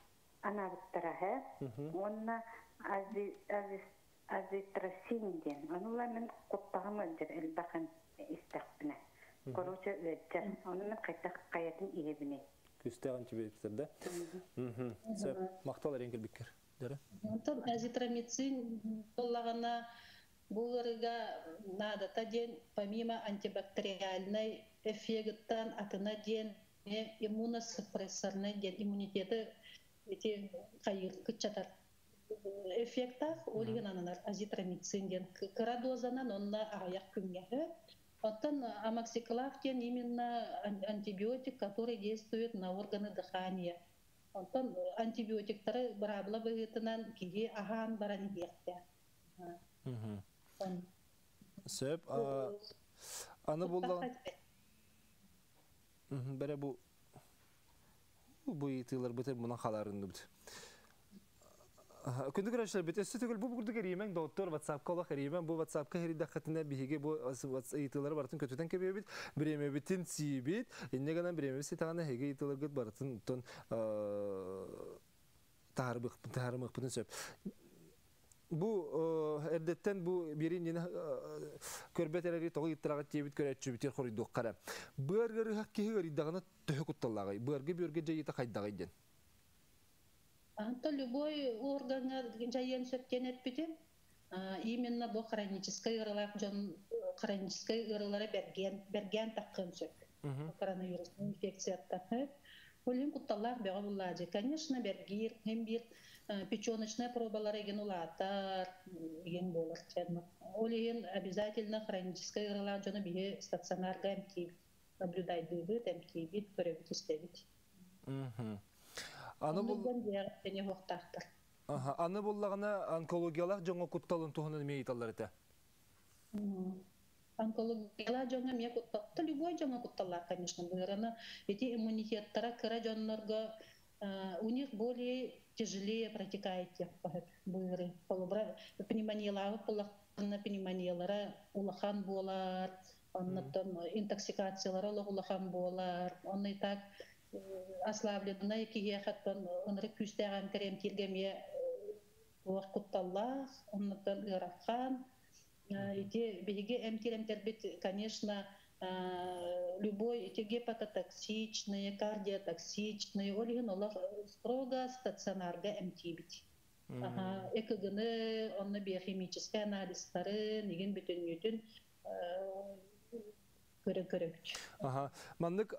анабыттыраға, онына азитросинден. Онылар мен құттағым өндір әлбақын істәқпіне. Короче өттер. Оны мен қайтақ қаятын иебіне. Күстәғын чебеттерді. Сөп, мақталар енгіл біккер. Азитромицин болағына Булырыга надата ден, помимо антибактериальной эффектан, атына ден, иммуносупрессорный ден, иммунитеты эти кайыр кычатар эффектах, олиген ананар азитромицин ден, кырадозанан онна аяк күнгәһе. Оттан амоксиклав ден именно антибиотик, который действует на органы дыхания. Ondan antibiotiktары barabla bıhıtından kiri ahan baran diyekte. Söp anı bolla bere bu itiler biter buna halarında bit. Күндүк көрөшөр бит өссө түгүл бу бурду керимен доктор WhatsApp кола керимен бу WhatsApp ка херидә хатына биһиге бу итылар бартын көтүтен кебе бит биреме битин сибит инне гана биреме ситагана хеге итылар гыт бартын тон таарбык бутун сөп бу эрдеттен бу бирин йene көрбөтөрөри тогы иттирага тебит көрөчү битер хоройдук кара быргыры хакки херидагана төһөкутталлагай быргы бөргө жайыта кайдагай ден То любой орган жайын сөптен etпетен, именно бұл хронической ырылары берген таққын сөп. Коронавирусный инфекция таққын. Олин құтталар бәға бұллады. Конечно, бергир, hem bir печеночная пробалар еген улатар, еген болар. Олин обязательно хронической ырылар жоны бейе стационарга әмкейбіт. Наблюдайдыбыт, әмкейбіт, көребіт істебіт. Аны буллагана онкологиялар жоңго кутталын тухунан мейталлар эте. Онкологиялар жоңго ме кутталты любой жоңго кутталар, конечно, быраны эти иммунитеттара кыра жоннорго у них более тяжелее протекает быры. Пневмониялары буллакны пневмониялары улахан болар, оннан интоксикациялары улахан болар. Онны так ослабленная кие хаттан онры күстәгән крем тиргәмия вакытталлах оннан ираккан ите биге эмтиремтер бит конечно любой эти гепатотоксичные кардиотоксичные олигинолар строго стационарга эмтибит экгны онны биохимический анализдары неген бүтүн көрөбүт. Маннык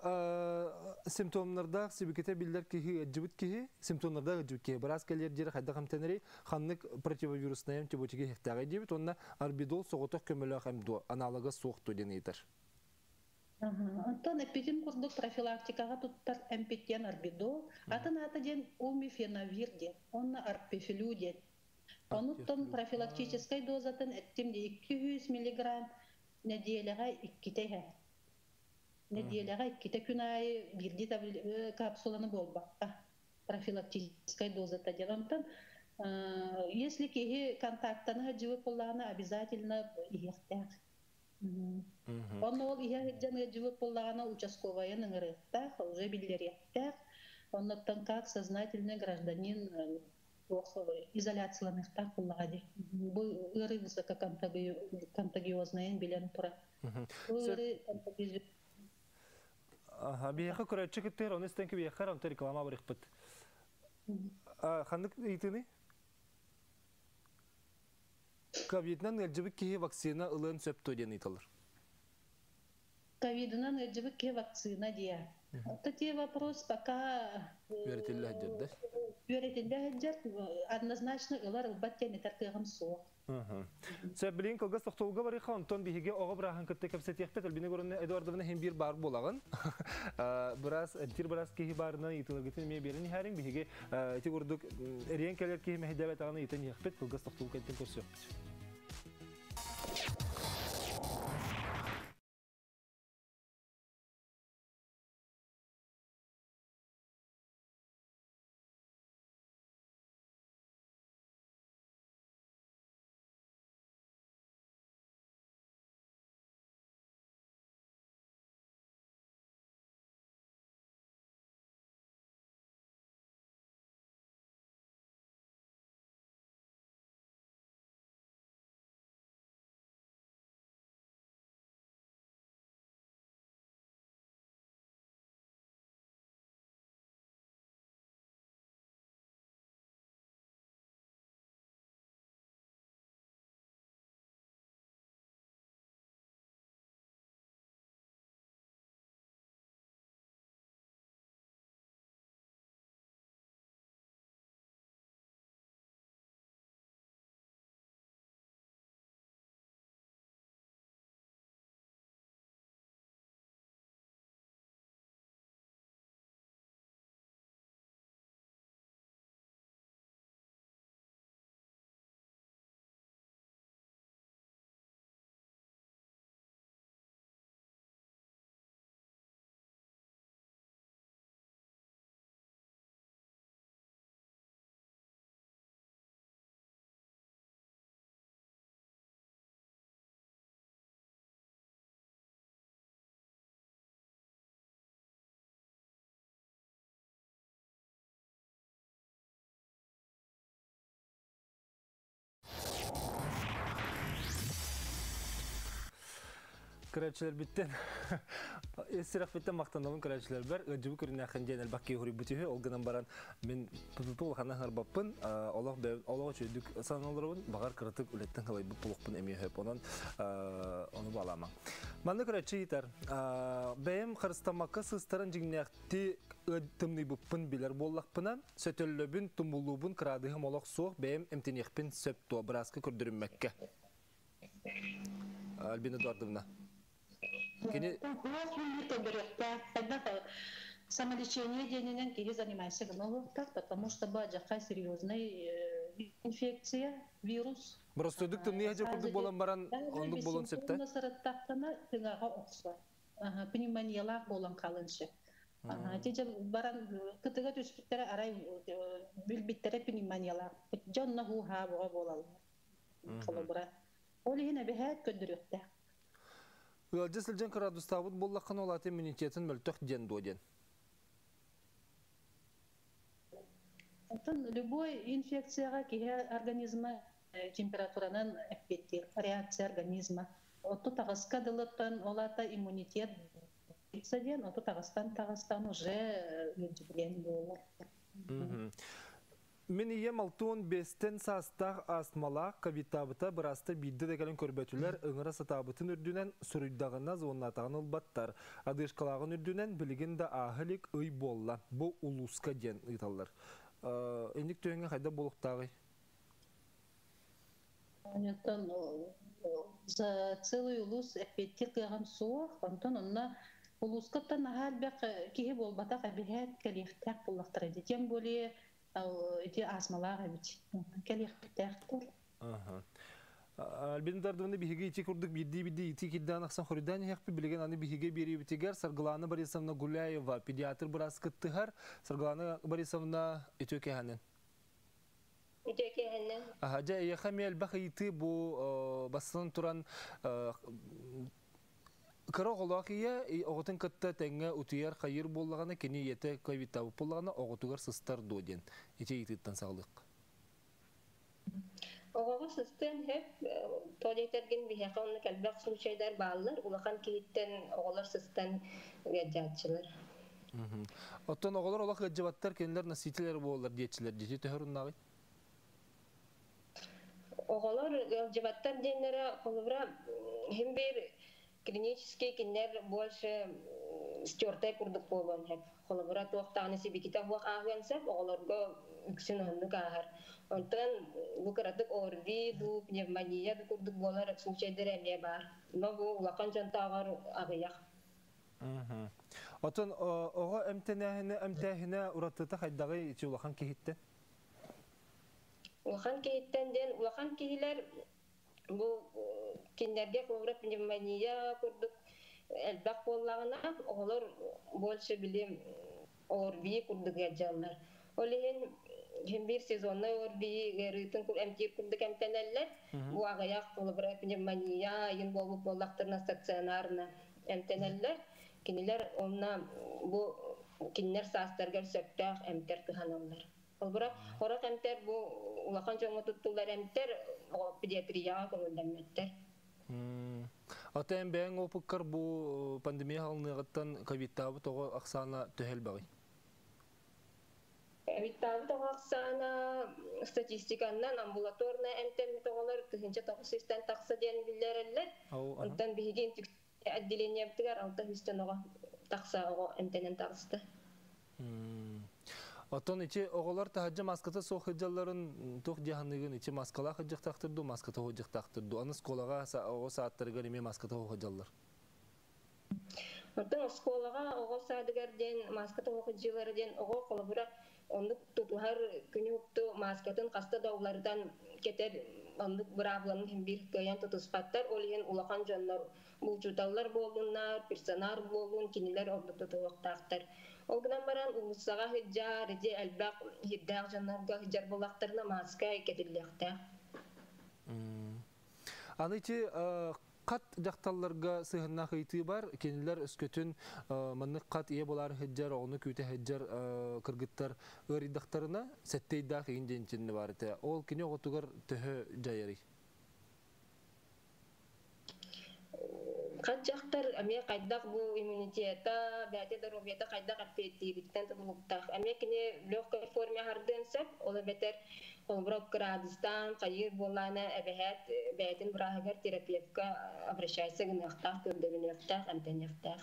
симптомларда сибикете билдер ки жибит ки симптомларда жибит ки барас келер жер хайда хамтенери ханнык противовирусный антибиотики хектага дебит онна арбидол соготок көмөлө хамду аналогы сокту денейтер. Антон эпидем курдук профилактикага туттар эмпетен арбидол ата ден умифенавир ден онна арпефилю ден. Онуттан профилактической дозатын эттим 200 мг неделяга 2 неделяга 2 күн айы бирди капсуланы болбакка профилактической дозата делантан если кеги контактаны жибип боллагана обязательно иектак онно ол иектен жибип боллагана участковая ыңырыктак уже билдереттак оннотон как сознательный гражданин изоляцияланықтақ болғады. Бұл ұры высококонтагиозный білен тұра. Ұры контагиозный. Бейеқі көрәтші күттер, оны істенкі бейеққар, онты реклама барық бұд. Қандық ейтіні? Ковиднан әлжібік кеге вакцина ұлын сөпті ден ейтілір? Ковиднан әлжібік кеге вакцина дия. Такие вопрос пока... Веретелі әдер, да? Веретелі әдер, однозначно ұлар ұлбаттен етарқиғым соқ. Сөп білейін кылғыз тоқтауға барыға, онтон бейге оға бірағын күтті кәпсет еқпет, әлбіне көрінне Эдуардовна хем бір бар болағын. Біраз кейі барына етілер кетен ме берін әрін бейге әте көрдік әрен кәлер кейі мәхедәбәт ағына етін еқпет, кылғыз тоқтауға кәлтен көрсі Kıraçlar bitten. Esiraq bitten maqtanalım kıraçlar bar. Öcübü kürüne xinjen elbaqi huri bütühü. Olgınan baran men pupul xana harbapın. Allah çöydük sanalırın. Bağar kırıtık ületten kalay bu puluqpın emiye höp. Onu bağlama. Manlı kıraçı yitar. Beyim xarıstamakka sıstarın jignekti tımni bupın biler bollaqpına. Sötöllöbün tumbulubun kıradığım olaq soğuk. Beyim emtiniyekpin söp doğa bıraskı kürdürünmekke. Альбина Эдуардовна. Самолечение денежен киги занимайся гнолоктар, потому что баджака серьезная инфекция, вирус. Просто дүктüm niye hacı kurduk bolan baran onduk bolon septe? Насыраттақтана тыңаға оқса. Пневмониялар болан қалыншы. Тежел баран кытыға түспіттері арай бүлбіттері пневмониялар. Жонна хуха бұға болалы. Қалыбыра. Ол ехіне бәхәт көндіріқті. Үләлді сілжен қырадуставыд боллаққан олаты иммунитетін мөлтіқ ден доден. Любой инфекцияға кейі организма температуранын әппеттер, реакция организма. Отты тағысқа дылыттан олата иммунитет ден, отты тағыстан уже өндібілен болыр. Мен ием алтуын бестен састақ астмала ковид-табыта бірасты бидді дегелін көрбәтілер ұңыра сатабытын үрдінен сүрүйдағына зонатағын ұлбаттар. Адышқалағын үрдінен білігін да ағылік ұй болла. Бұл ұлысқа ден ұйталар. Эндік түйіңе қайда болуқтағы? За целый улус әппеттер қиған суық, онтан онна улускаттан ағал бәқ кейі болбатақ әбіғәт кәлектәк болақтыр еді. Тем более эти асмалар бит. Кәлектәктер. Альбина Эдуардовна биһиге ити курдук бидди ити киддан аксан хоридан яқпи билеген аны биһиге бери битигер Саргалана Борисовна Гуляева педиатр бурас кыттыгар Саргалана Борисовна итөкәһәнен. Итөкәһәнен. Аһа яхамел бахыйты бу басын туран Кыроголакия оготын кытта тәңгә утыяр хайыр боллаганы кени ете ковид табып боллаганы оготугар сыстар доден. Ите ититтан саглык. Оғағы сыстын хеп толектерген бихеқонны кәлбәқ случайдар балылар, улақан кейттен оғалар сыстан гаджатчылар. Оттан оғалар олақ гаджабаттар кенілер насителер болалар диетчілер. Дете төхірін нағай? Оғалар гаджабаттар денлері қолыбыра хем бір клинический кенлер больше стертай күрдік болуын хеп. Қолыбыра тоқтағаны себекета хуақ ағуансап, оғаларға үксін ұнық ағар. Онтан bu karatık orvi, bu pnevmoniya, bu kurduk bolar случайдар әме бар. Но bu улақан жантағар ағыяқ. Отын оға әмтәхіне ұратыта қайдағы ете улақан кейттен? Улақан кейттен ден, улақан кейлер бұл кендерге қолыра пневмония күрдік әлбәқ болағына, оғылар больше білем орви күрдік әджалар. Олеген hem bir sezonda orbi rıtın emtir kurduk emteneller bu ağayak olubra pnevmoniya yin bolup bollaqtırna staционарна emteneller kiniler onna bu kinler sastargar söptaq emter tıhananlar olubra horak emter bu ulaqan çoğma tuttular emter pediatriya konuldametler Atayın beğen opukar bu pandemiya halınıqıttan COVID-19 toğu aqsana töhel bağı Витал тоғақсана статистиканнан амбулаторная эмтен метоголар тыгынча тоғысыстан тақсы ден билерелер. Онтан биген отделение битигер алта хистоного тақса ого эмтенен тақсты. Отон ичи оголар тахаджа маската со хыджаларын тох жаһанныгын ичи маскала хыджак тактырды, маската хыджак тактырды. Аны сколага ого сааттарга неме маската хыджаллар. Онтан сколага ого саадыгарден маската хыджаларден ого колобура Onluk tutuhar günüktü maskatın kasta dağlardan keter onluk bırakılan hem bir kayan tutuspatlar oliyen ulakan canlar bulcutallar bolunlar personar bolun kiniler ordu tutuqtaqtar. Olgunan baran ulusaga hicjar ece elbaq hiddaq canlarga hicjar bolaqtarına maska ketirliqta. Аны ичи Qat jaqtallarga sığınna xıyti var, kendiler öskөtün manık qat iye bolar heccar, onu küte heccar kırgıttar öğridaktarına setteydak incençinni var ite. Ol kini oğutugar töhö jayari. Kaçaktır, amiye kaydak bu immuniteta, belki de robiyata kaydak apetiyitten tutuluktak. Amiye kine lök forma hardensep, ola beter Olbrok Kırgızistan, kayır bolana ebehet, betin bırakır terapiyaka avrışaysa gınaktak, gördüğünüaktak, antenaktak.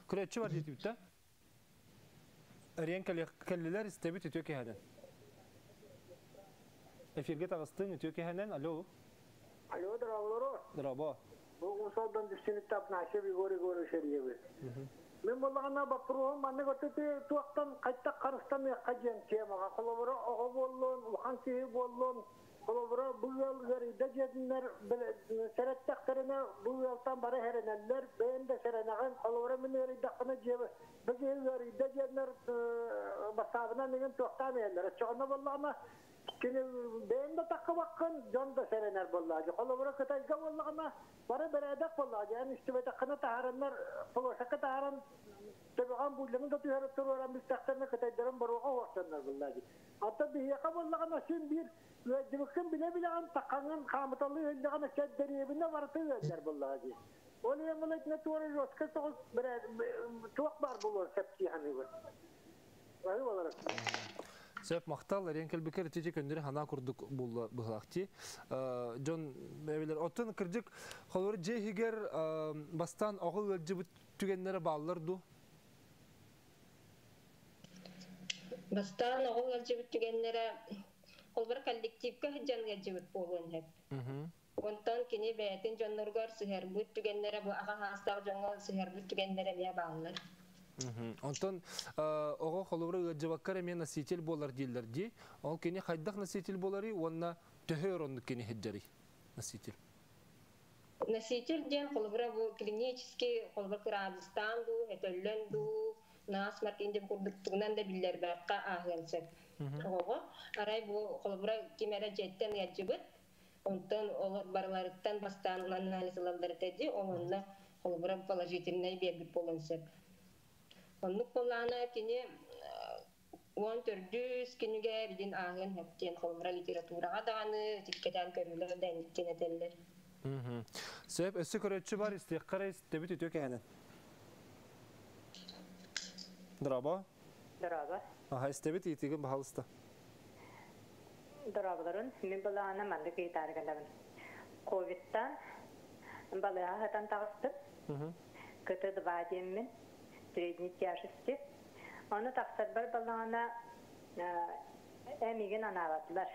Küreççi var dedi bitti. Eriyen kelliler istebit itiyor ki henen. Efirget ağastığın itiyor ki henen. Alo. Alo, dravlaro. Drabo. Bu usaldan düşünüp tapnaşı bir gori şeriye bir. Men bollagana bapruhum anne götüte tuaktan kayta karıstan kajen kema kolobora o bollon uhanki bollon kolobora bu yıl gari dejenler serettaklarına bu yıldan bari hereneller ben de serenagan kolobora mineri dakana jebe bege gari dejenler basabına negen tuaktameler çoğuna bollagana kini ben de takka bakkan jon da serener bolladı kolobora katayga bollagana bari beradak bolladı yani işte takana taharanlar kolosaka taharan Tabihan bu lanı da tuyarıp duruyorum biz taktarına kataydarım baruğa varsanlar vallahi. Hatta bir yaka vallahi nasıl bir cıvıkın bile an takanın kamıtalı öldüğüne çedderiye vartı verdiler vallahi. Onu yamalık ne tuvarı roska tuğak var bulur sepsi hani var. Vay olarak. Söp maqtal renkel bir kere tecek önderi hana kurduk buğlaqti. John evler otun kırcık xolori jehiger bastan oğul ölcü tügenlere bağlardı. Bastan oğul ölçübüt tügenlere olbara kollektivka hıcan ölçübüt bolun hep. Ondan kini betin jonnorgar sıherbüt tügenlere bu ağa hastaq jonga sıherbüt tügenlere miye bağlar. Ondan oğul xolori ölcü bakkar emeğe nasitil bolar değiller di. O kini xaydak nasitil bolari onna töhör onduk kini hıcari nasitil. Nasitil diyen kolbara bu kliniçiski kolbara Kırgızistan du, Etölön du, Nas markindim kurduktuğundan da biller bakka ahyansık. Aray bu kolbara kimere jetten yacıbıt, ondan olur barlarıktan bastan analizalanları dedi, onunla kolbara poложительный bergip bolansık. Onluk bolana kini 1400 kinüge bidin ahyan hepten kolbara literaturaga dağını, tikketen körüler denetken edeller. Söp ösü körötçü var istiqara istebit itiyor ki henen. Drabo. Draba. Aha istebit itigin bahalısta. Drabaların min balana mandık itargalabın. Covid'dan balaya hatan tağıstık. Kötü dıvadiyemmin. Srednit yaşıstı. Onu taqsar bir balana emigin anavatlar.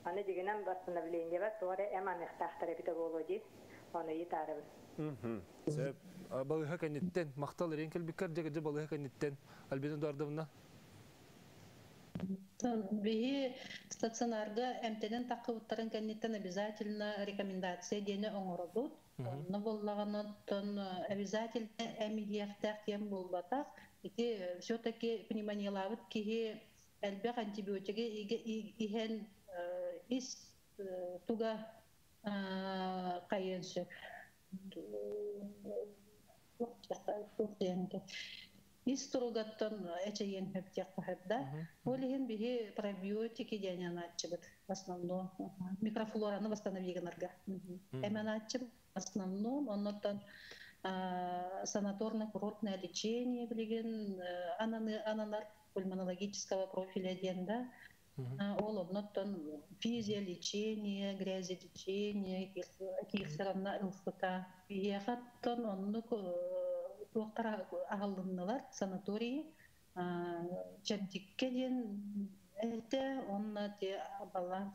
Onu diginen bastına bileyince bak sonra eman ihtahtarı bir de boloji. Onu iyi tarabı. Söp balığa kanitten maqtal renkel bir kar jagaja balığa kanitten albeden dardavına. Биһи стационарга эмтенен такыбыттарын кенниттен обязательно рекомендация дене оңородут. Онно боллаганаттан обязательно эмилияртак тем болбатак. Ити все-таки пневмониялабыт киһи элбек антибиотиги иһен ис туга кайыншы. Исторгаттан эчейен хептек хабда. Олиһин биһи пробиотики денен ачыбыт. В основном микрофлораны восстановиганарга. Эмен ачып в основном оннотан санаторно-курортное лечение билген ананар пульмонологического профиля денда. Ол оннотан физиолечение, грязелечение, кихсаранна ЛФК. Бияхаттан оннук туақтар ағалынылар санатории жәмдікке ден әлді онна де бала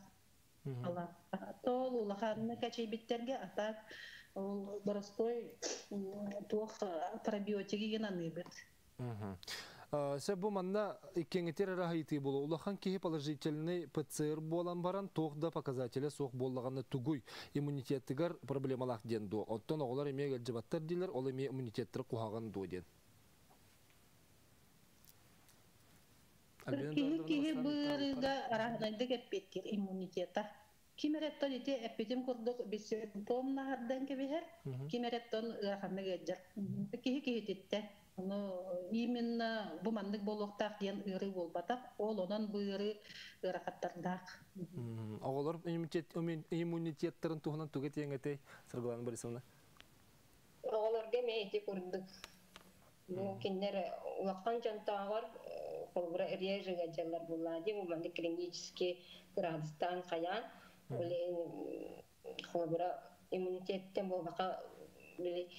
тол улахарыны кәчейбеттерге атак боростой туақ пробиотиги генаны бет. Сөп bu manna ikkeňeter rahiti bolu. Ulahan kihi положительный ПЦР болан баран тоғда показателя соқ боллағаны тугуй иммунитеттігер проблемалақ ден ду. Оттан оғылар емег әлжібаттар дейлер, ол еме иммунитеттері қуғаған ду ден. Кихи бұрыға арағынайды кәппеттер иммунитета. Кимереттон ити эпидем курдук бис симптомнардан кебихер, кимереттон ыраханны гәджәр. Кихи титте. Именно bu mandık boluqtaq diyen ırı bolbataq, ol onan bu ırı ıraqattardaq. Oğular immunitеттерін туғынан түге теңгетей сырғыланы барысымына? Эге мейти курдук. Бу киндер улаккан жантагар колбура режига жаллар буллади. Бу манды клинический градустан каян. Оле колбура иммунитеттен болбака били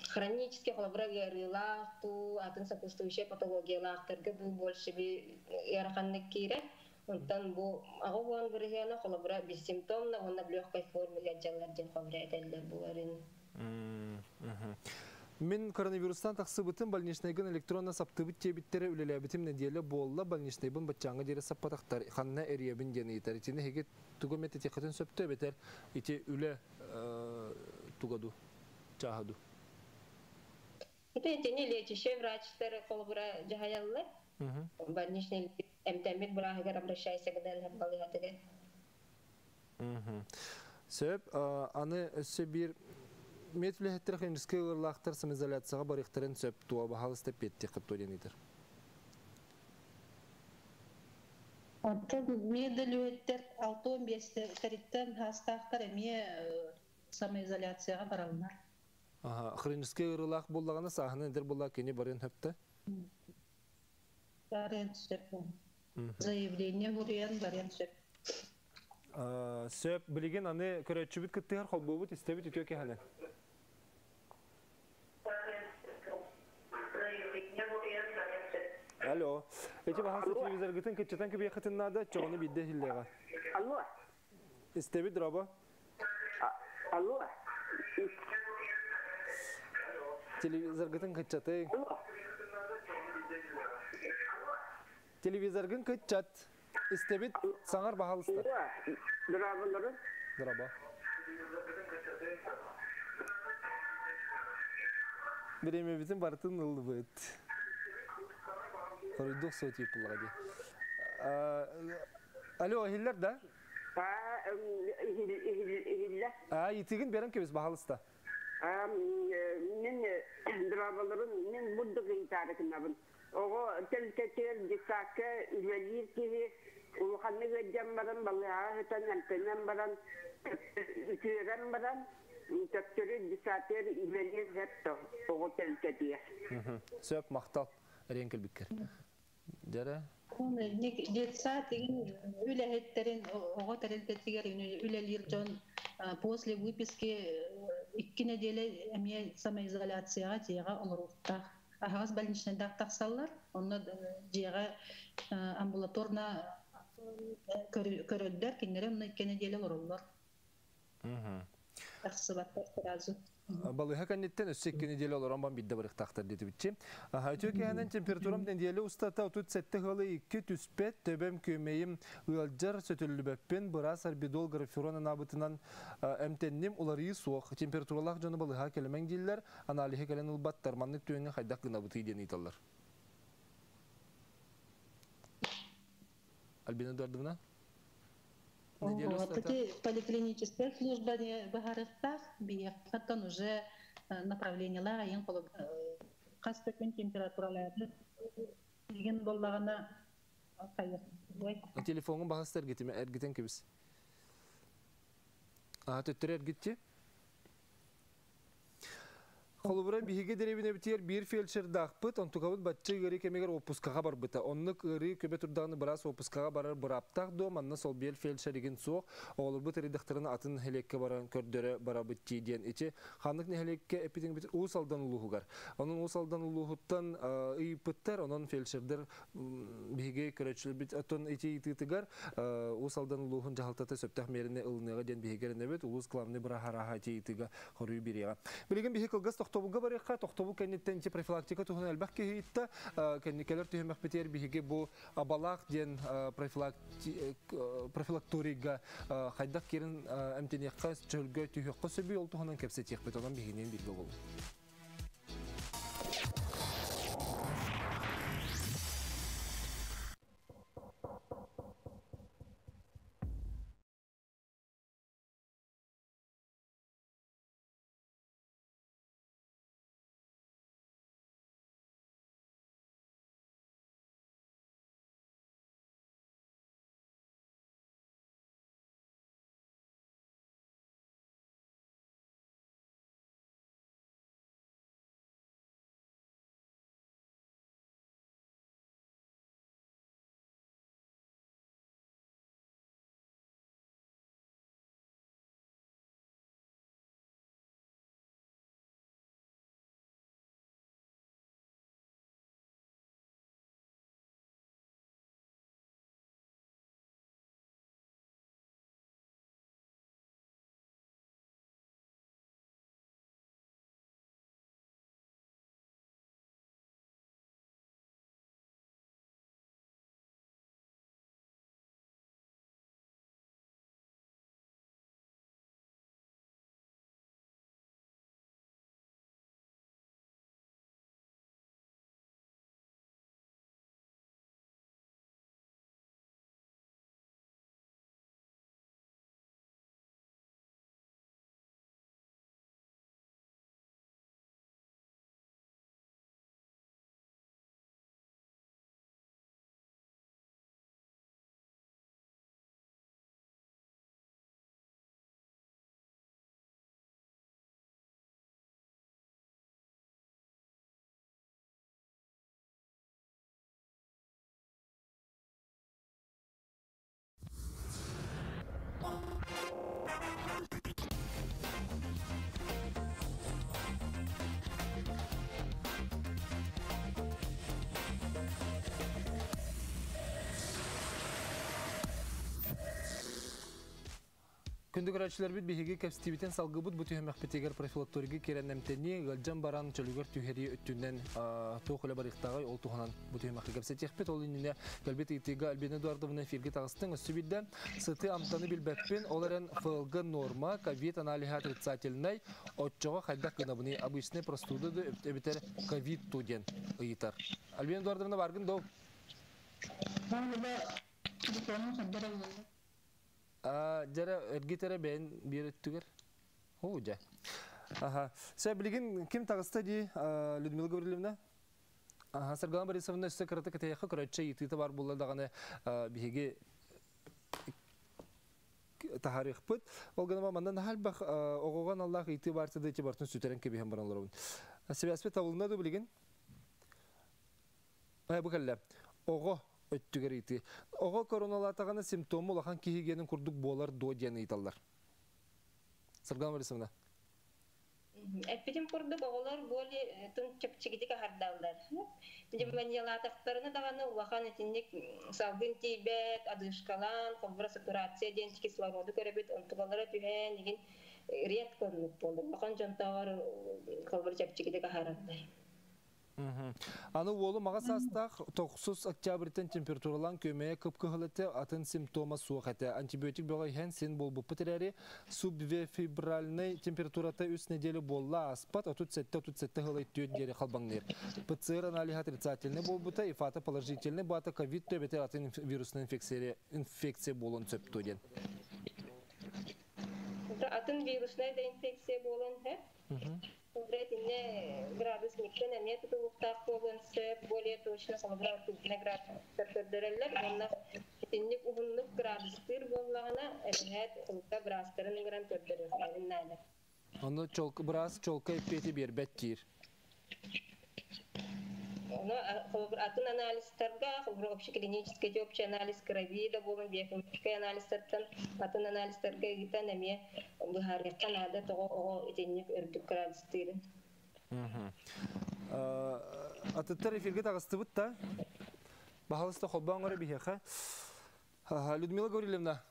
хронический колбура герилакту, атын сопутствующая патологиялактарга бу больше би яраканнык кире. Онтан бу агуан биргена колбура бессимптомно, онна в легкой форме жаллар ден колбура этеллер буларын. Мен коронавирустан тақсыбытын больничныйгын электронна саптыбыт тебиттері үлелебітім неделі болла больничныйбын бачаңы дере саппатақтар ханна эриебін дені етер. Итені хеге тугамет етекетін сөпті бетер ите үле тугаду, чахаду. Итені лечище врачтары колбура жахаяллар. Больничный эмтемит бурахыгар обращайся гыдан балыгатыгы. Сөп, аны өссө бир метрлехеттер хенжиске ырлақтар самоизоляцияға барықтарын сөп туа бағалысты петте қыптойден етір. Медалюеттер 6-15 тариттен хастақтар әме самоизоляцияға баралынар. Хенжиске ырлақ болдағаны сағыны әдір болдақ кені барын хөпті? Барын сөп. Заявление бұрыян барын сөп. Сөп, білеген аны көрәтші бүт күттігер қол бұбыт істебіт үтіо кехалі? Алло, эти бағасы телевизор гытын кетчетен кебе қытыннады, чоғыны бидде хиллеға. Алло. Истеби дроба? Алло. Телевизор гытын кетчеты. Телевизор гын кетчет. Истебит саңар бағалыстыр. Драбалары. Дроба. Біреме бітін бартын ұлды бұйт. Коридор соти пулады. Алло, хиллер да? Хилля. Итигин берем кебес бағалыста. Мен драбаларын мен буддық итарыкынабын. Оғы тел-кетер дисакы үлелер кеге улханны гөджем баран, балыға хөтен әлпенен баран, үтірен баран, төптөрі дисатер үлелер хетті оғы тел-кетер. Сөп мақтал, ренкел біккер. Дәрі? Детса деген үләхеттерін оғы тәрелкеттігер үлелер жон после выписки 2 неделе әме самоизоляцияға жеға олырықтақ. Ағаз больничныйдақ тақсалар, оны жеға амбулаторна көрілдер, кенері оны 2 неделе олырылар. Тақсыбаттар сразу. Балыға кәнеттен өссек неделе олар бан бидді біріктақтар деті бітчі. Өтеу кәнен температурам неделе ұстата ұтыт сәтті ғылы 2 түспет төбем көмейім ұялджар сөтілі бәппен біраз арбидол графиронын абытынан әмтеннем олары суық. Температуралақ жаны балыға кәлімен дейілер, аналиға кәлін ұлбаттар маннық түйенге қайдақ ғына бұты еден еталар. Альбина Эдуардовна? Поликлиническая служба Бахарыстах, бияқтан уже направлениялар айын қолып қастықпен температураларды деген болағына қайық. Телефонын бағыстар кетеме әргітен кебіз? Төттір әргітте? Холубура биһиге деребине битер бир фельдшер дақпыт, онтугабыт батчы гыры кемегер опускаға бар быта. Оннық ыры көбе турдағыны біраз опускаға барар бұраптақ до, манна сол бел фельдшер еген соқ, оғылыр бұт редакторына атын хелекке баран көрдері бара бұтти ден. Ече, қандық не хелекке эпитен бітер уыс алдан ұлуғығар. Оның уыс алдан ұлуғыттан ұйыпыттар, оның фельдшердер биһиге көрәтшіл бит, отын ече итытығар, уыс алдан ұлуғын жағалтаты сөптақ меріне ылыныға ден биһигеріне бет, уыс кламны бұра хараға ече итыға қорүй береға. Білеген биһи қылғыз тоқтабуға барыққа, тоқтабу кәнеттен профилактика тұғын әлбәқ кейітті, кәнекелер түйімәк бітер бігі бұл абалақ ден профилакториға қайдақ керін әмтенеққа чөлгі түйіққа сөбей ол тұғынан кәпсет еқпет olan бігінен білгі болу. Күндүк көрәчләр бит биһиге кәпстибитен салгыбыт бу төһәмәк битегер профилакторига керәннәмтәне галҗан баран чөлүгөр түһәри өттүннән тохылы барыктагы ол туханан бу төһәмәк кәпсәтехпет ол инне кәлбет итега Альбина Эдуардовна эфирге тагыстың өсүбиддә сыты амтаны билбәппен оларын фылгы норма ковид анализы отрицательный отчога хайда кынабыны обычный простуда битер ковид туден ыйтар. Альбина Эдуардовна баргын дол. Жара эргитере бен биреttüger. Хожа. Ага. Sen bilgin kim tağısta di Людмила Гавриловна? Ага, Сергей Борисовна секретарь катаяхы көрәтче итите бар булла даганы биге тарих бит. Ол гына мандан халбах огоган Аллах ите барты да ите бартын сүтәрен кебиһәм баралар. Себәспе тавылна да билгин. Бу калла. Ого өттүгер ити. Ого коронавирустагы симптомы улахан кихигенин курдук болар до дияны италлар. Сергей Борисовна. Эпидем курдук оголар боли тун чепчигидик хардалдар. Пневмониялатактарына даганы улахан этинник салгын тибет, адышкалан, кобра сатурация ден кислороду көрөбүт, онтугалары түһэн деген рет көрүнүп болду. Улахан жонтагар кобра чепчигидик хардай. Аны олы маға састақ 9 октябрьтен температуралан көмeye кыпкыхылыты атын симптома суық әті. Антибиотик болай хэн сен бол бұппы тірәрі субвефибральный температурата үс неделі болла аспат 37 ғылай түйет дері қалбаңнер. ПЦР анализ отрицательный бол бұта, ифата положительный бата ковид төбетер атын вирусный инфекция болын сөп төден. Атын вирусный инфекция болын хэ? Конкретно градус никто не тутуктак болонсы более точно градус градус онна тинник угунлук градустыр боллагана эбет улта градустарын гран төрдөрөсүн найда. Аны чолка брас чолка эпети бербеттир. Ну атын анализтерге общеклинический общий анализ крови да болон биохимический анализтертен атын анализтерге гитен эме бухареттан ада того этинник өрдүк градустырын. Атыттар эфирге тагыстыбыт та. Бахалыста хоббаңары бихеха. Людмила Гавриловна.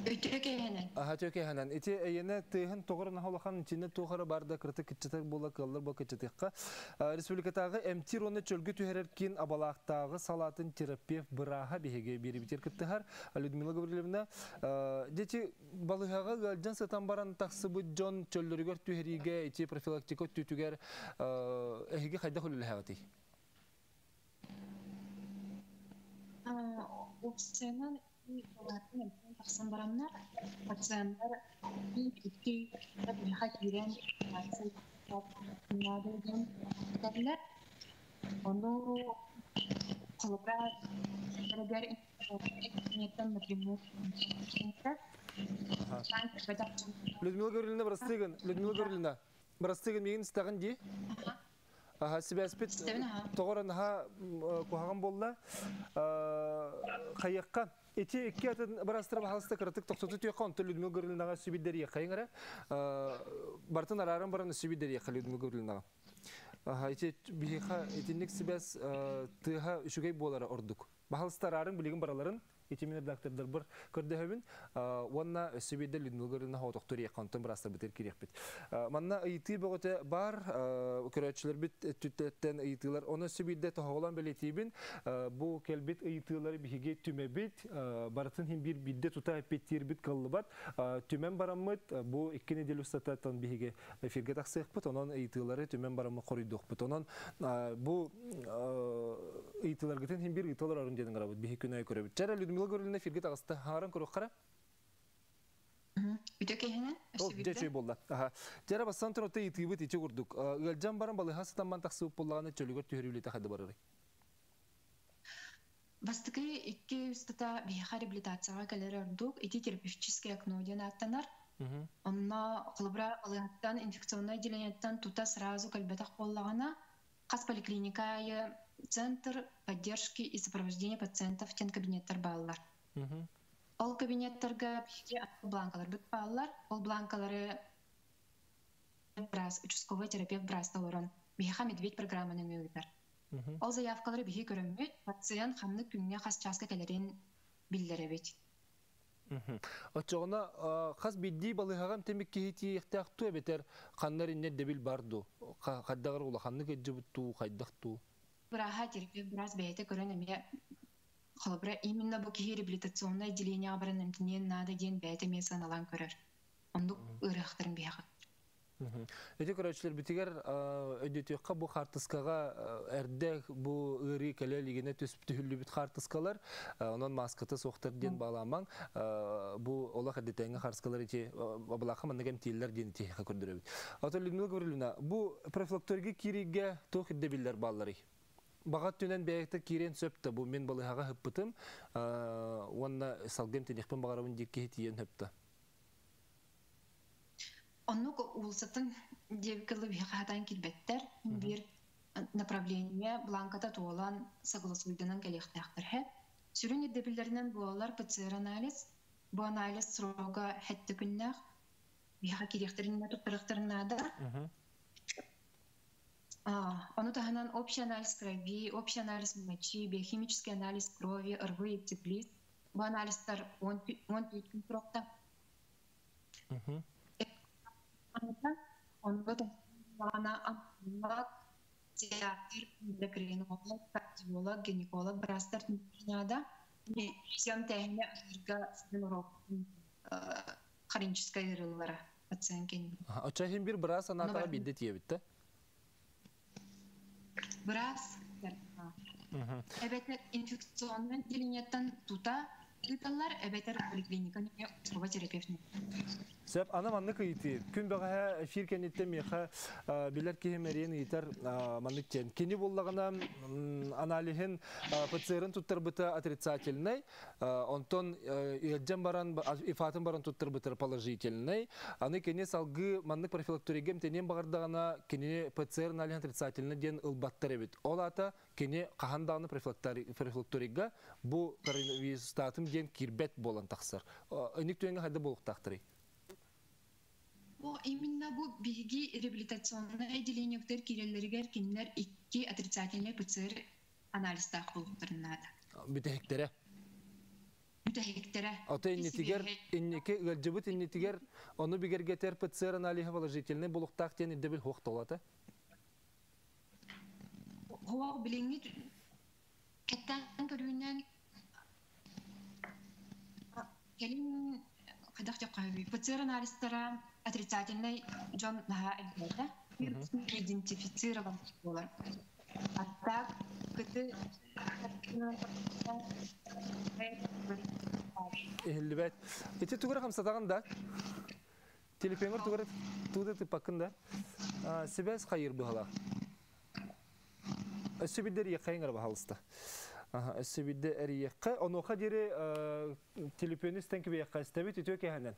Төкеһенен. Ити эйене тыһын тоғырын халахан içinde тоғыры барда кырты китчетер була кыллар бу китчетекка. Республикатагы эмтироны чөлгү түһәреркин абалактагы салатын терапевт быраха биһеге бирибитер кыттыхар. Людмила Гавриловна, дети балыгага галжан сатан баран таксыбы жон чөллөргөр түһәриге ити профилактика түтүгер эһиге хайда хулул хавати. Опсенан Олардың тақсан барамнар, пациенттар икки табиға кирен пациенттардың кәділер. Оны қолыға әрігер информаттен напрямую. Людмила Гавриловна, Брастыгын меген істіғын де? Себәспет тоғырын кухаган болла қайыққа. Эти iki атын барастырып халыста кыртык 90 конты Людмила Гавриловнага сүбиддери кайыңара. Бартын арарын баран сүбиддери Людмила Гавриловнага. Эти биха этинник себәс тыга үшүгей болары ордук. Бахалыстарарын билеген бараларын Итимин редактордар бір көрдөхөбүн. Онна сөбейде Людмила Гавриловна хауытоқтыр екантын барастыр бітер керек бит. Манна ыйты бөгөте бар, көрәтшілер бит түттеттен ыйтылар. Оны сөбейде тоғылан білетейбін. Бұл келбет ыйтылары биге түме бит. Баратын хем бір бидде тута әпеттер бит кылы бат. Түмен барамыд. Бұл 2 недель ұстататтан биге эфирге тақсық бит. Онан ыйтылары түмен барамы қорыйдық бит. Онан бұл ыйтылар гітен хем бір ыйтылар арын дедін қарабыд. Биге күнәй көрі бит. Жара Людмила Гавриловна эфирге тағысты. Ағаран көріп қара? Үтекейінен? Ол, жечөй болды. Жара бастан тұротта етігібіт ете көрдік. Ғалжан барын балыға сатанбан тақсып болағаны чөлігер түйірілеті қайды барыры? Бастықы 2 ұстата бейха реабилитацияға кәлері өрдік. Еті терапевтический окно ден аттанар. Онна қылыбыра балығаттан инфекционный отделениеттен тута сразу кәлбетақ болағана қас поликлиникайы Центр поддержки и сопровождения пациентов тен кабинеттер баллар. Ол кабинеттерге бланкалар бит баллар. Ол бланкалары брас участковый терапевт брас талорон. Биха медведь программаны мөйдер. Ол заявкалары бихи көрөмөт, пациент хамны күнгө хас часка келерин билдере бит. Очоғына қаз бидді балығағам темек кейті ектіяқту әбетер қаннар инне дебіл барду. Қаддағыр ұла қанны кәджі бұтту, қайдақту. Бұраға терпе біраз бәйті көрін әме қалыбыра именно бұл кейі реабилитационное отделение абырын әмтінен нады ден бәйті месан алан көрір. Ондық ұрықтырын бияғы. Эти көрәтшілер бітігер өдетіққа бұл қартысқаға әрдәк бұл ұры кәлі легіне төсіпті хүлі біт қартысқалар, онын маскаты соқтыр ден бағаламаң, бұл олақ әдетәңі қартысқалар ете абылаққа маннығам тейлер дені тейіқа көрдірі біт. Ата Людмила Гавриловна, бұл профилакторге кереге тоқ еддебілер баллары. Бағат түнен бәйекті керен сөпті, бұл мен балығаға хүппітім, онына салгем тенекпен бағарауын декке етейен хүпті. Оннук улсатын девкалы бихатан килбеттер бир направление бланката туолан согласуйдынан келехтахтар хэ. Сүрүн эдебиллеринен буалар ПЦР анализ, бу анализ срога хэтте күннах биха кирехтеринне туттарыктарынада. Ону таханан общий анализ крови, общий анализ мочи, биохимический анализ крови, РВ и теплиц. Бу анализтар 10 күн туракта. Онда бана аммак, театр, эндокринолог, кардиолог, гинеколог, брастар тünada. Всем тәһне арга синорок хроническая рыллара оценки. Очахин бир брас анатара бидде тиебитте. Брас. Эбетер инфекционный отделениятан тута италлар эбетер поликлиника не успова терапевтне. Сөп ана манны кыйты. Күн бага ширкенетте меха билер кемерен итер манныктен. Кини боллагана анализин ПЦР-ын туттарбыта отрицательный, онтон илжем баран ифатын баран туттарбыта положительный. Аны кини салгы маннык профилакторигем тенен багардагана кини ПЦР анализин отрицательный ден ылбаттар эбит. Ол ата кини кахандаганы профилакторига бу коронавирус статым ден кирбет болан таксыр. Ыник түенге хады болуктактыры. Именно bu bilgi реабилитационное отделение киреллеригер кинлер 2 отрицательный ПЦР анализ тахылдырнады. Бүтехтере. Бүтехтере. Ата иннетигер иннеке галжыбыт иннетигер оны бигергетер ПЦР анализы положительный болуктак тен идебил хоктолата. Хоо билиңит кеттен көрүнөн келин кадак жаккаби ПЦР анализдара отрицательный Джон Наха вирус идентифицирован болар. А так кыты Элбет. Эти тугра хамсатаганда телефонор тугра туды тыпакында себес хайыр быхала. Өсүбидер якайыңар бахалыста. Өсүбидер эрияққа оноха дере телефонистен кебе якайстабит өтөке ханан.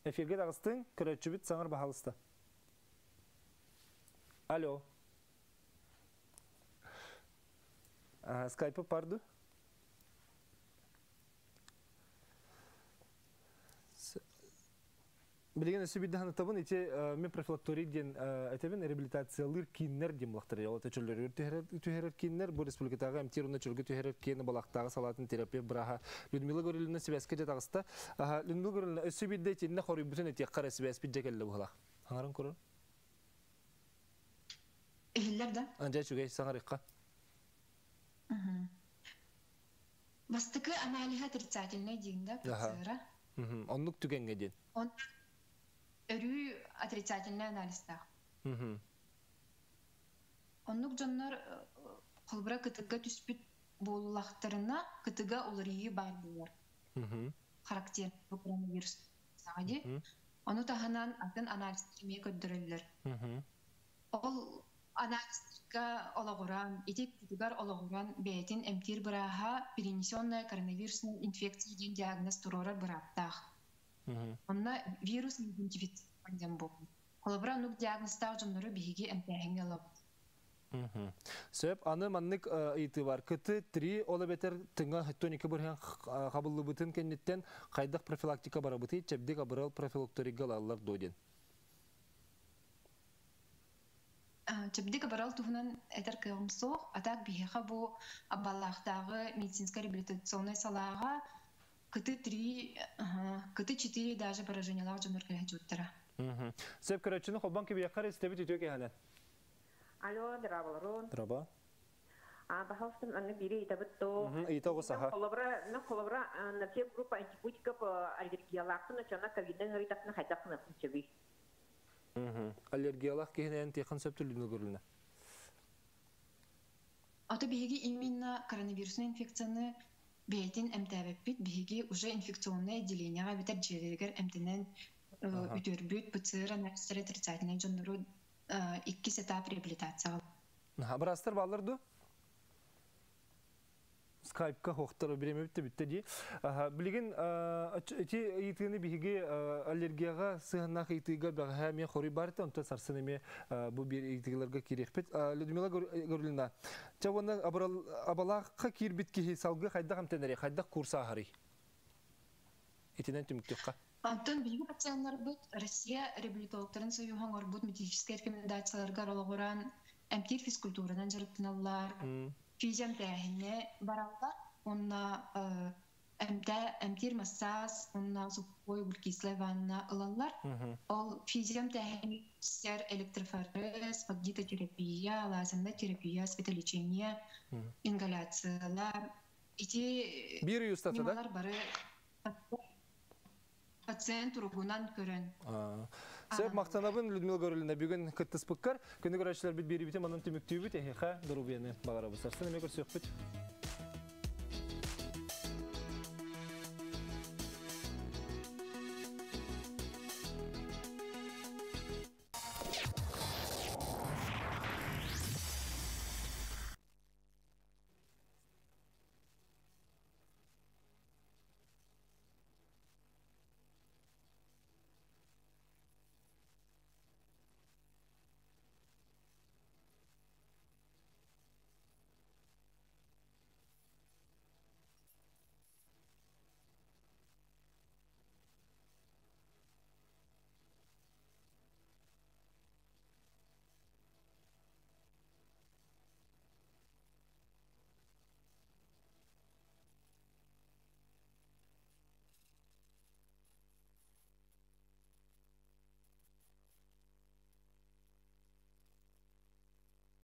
Эфирге дағыстың, көрәтші саңыр бағалысты. Алло. Скайпы парды? Білген өсі бейді ғаны табын, әте мен профилакториден әтебен реабилитациялыр кейінлер дем бұлақтыр. Олата чөллер өтігерер кейінлер, бұл республикатағы әмтеруна чөлгі түйерер кейіні балақтағы салатын терапия бұраға. Людмила Гавриловна себәске де тағысты. Людмила Гавриловна өсі бейді әтеніне қоры бүтін әте қара себәс бейді кәлі бұғылақ. Аңарын көрір? Эхиллер да? Анжай чүгей, саңар иққа. Бастықы аналиға отрицательный дейінді ПЦР. Онлық түгенге ден? Өрü отрицательный анализда. Оннук жаннар кылбыра кытыга түспүт болулактарына кытыга оларыйы бар булар. Характер bu коронавирус сагади. Ону таханан атын анализ кеме көддөрөлөр. Ол анализга олагуран, этик кытыгар олагуран бетин эмтир быраха перенесенная коронавирусная инфекция деген диагноз турорар быраттах. Онна вирус идентифицирован бол. Колобра нук диагностар жоннору биһиги эмтәһеңе алабы. Сөп аны маннык ыйты бар. Кыты 3 ола бетер тыңга тонике бирген кабыллы бутын кеннеттен кайдак профилактика бара быты чебдик абырал профилакторига алалар доден. чебдик барал туһунан этер кыгымсоох атак биһиха бу абаллахтагы медицинская реабилитационная салаага кыты 4 даже поражениялар жонор келе жуттара. Сеп көрөчүнү холбан кеби якар истебит үтөк эханат. Алло, драбаларон. Драба. Бахалстым анны бири итабытто. Итого саха. Колобра на все группа антибиотика по аллергияларты начана ковиден ритакны хайтакны чеби. Аллергиялар кенен текин сөптүлүнө көрүлүнө. Ата биһиги именно коронавирусный инфекцияны бейтин эмтәбеппит биһиги уже инфекционное отделениега битер жерегер эмтенен үтөрбүт ПЦР анализтер отрицательный жоннору 2 этап реабилитация. Брастер балларду? Скайпка хоқтары беремепті бітті де. Білген, әте етігіні бігі аллергияға сығынақ етігі баға мен қоры барыты, онта сарсын еме бұл бір етігілерге керек бет. Людмила Горлина, чауына абалаққа кербет кеге салғы қайдақ амтенері, қайдақ курса ағары? Етінен түміктеққа? Антон, білгі пациентлар бұд, Россия реабилитологтарын сөйуған орбуд методический рекомендацияларға ролығыран әмтер физкультурадан жарықтыналар, физиям тәхіне баралар, онна әмтер массаж, онна сухой гулькислая ванна ылалар. Ол физиям тәхіне электрофорез, магнитотерапия, лазерная терапия, светолечение, ингаляциялар. Bir üstadı da? Пациент ургунан көрін. Себеп мақтанабын Людмила Горлина бүгін кыттыс пыққар. Күні көрәшілер біт бері бітем, анын түміктеу біт, әхеқа дұру бені бағара бұсарсын. Әме көрсек біт.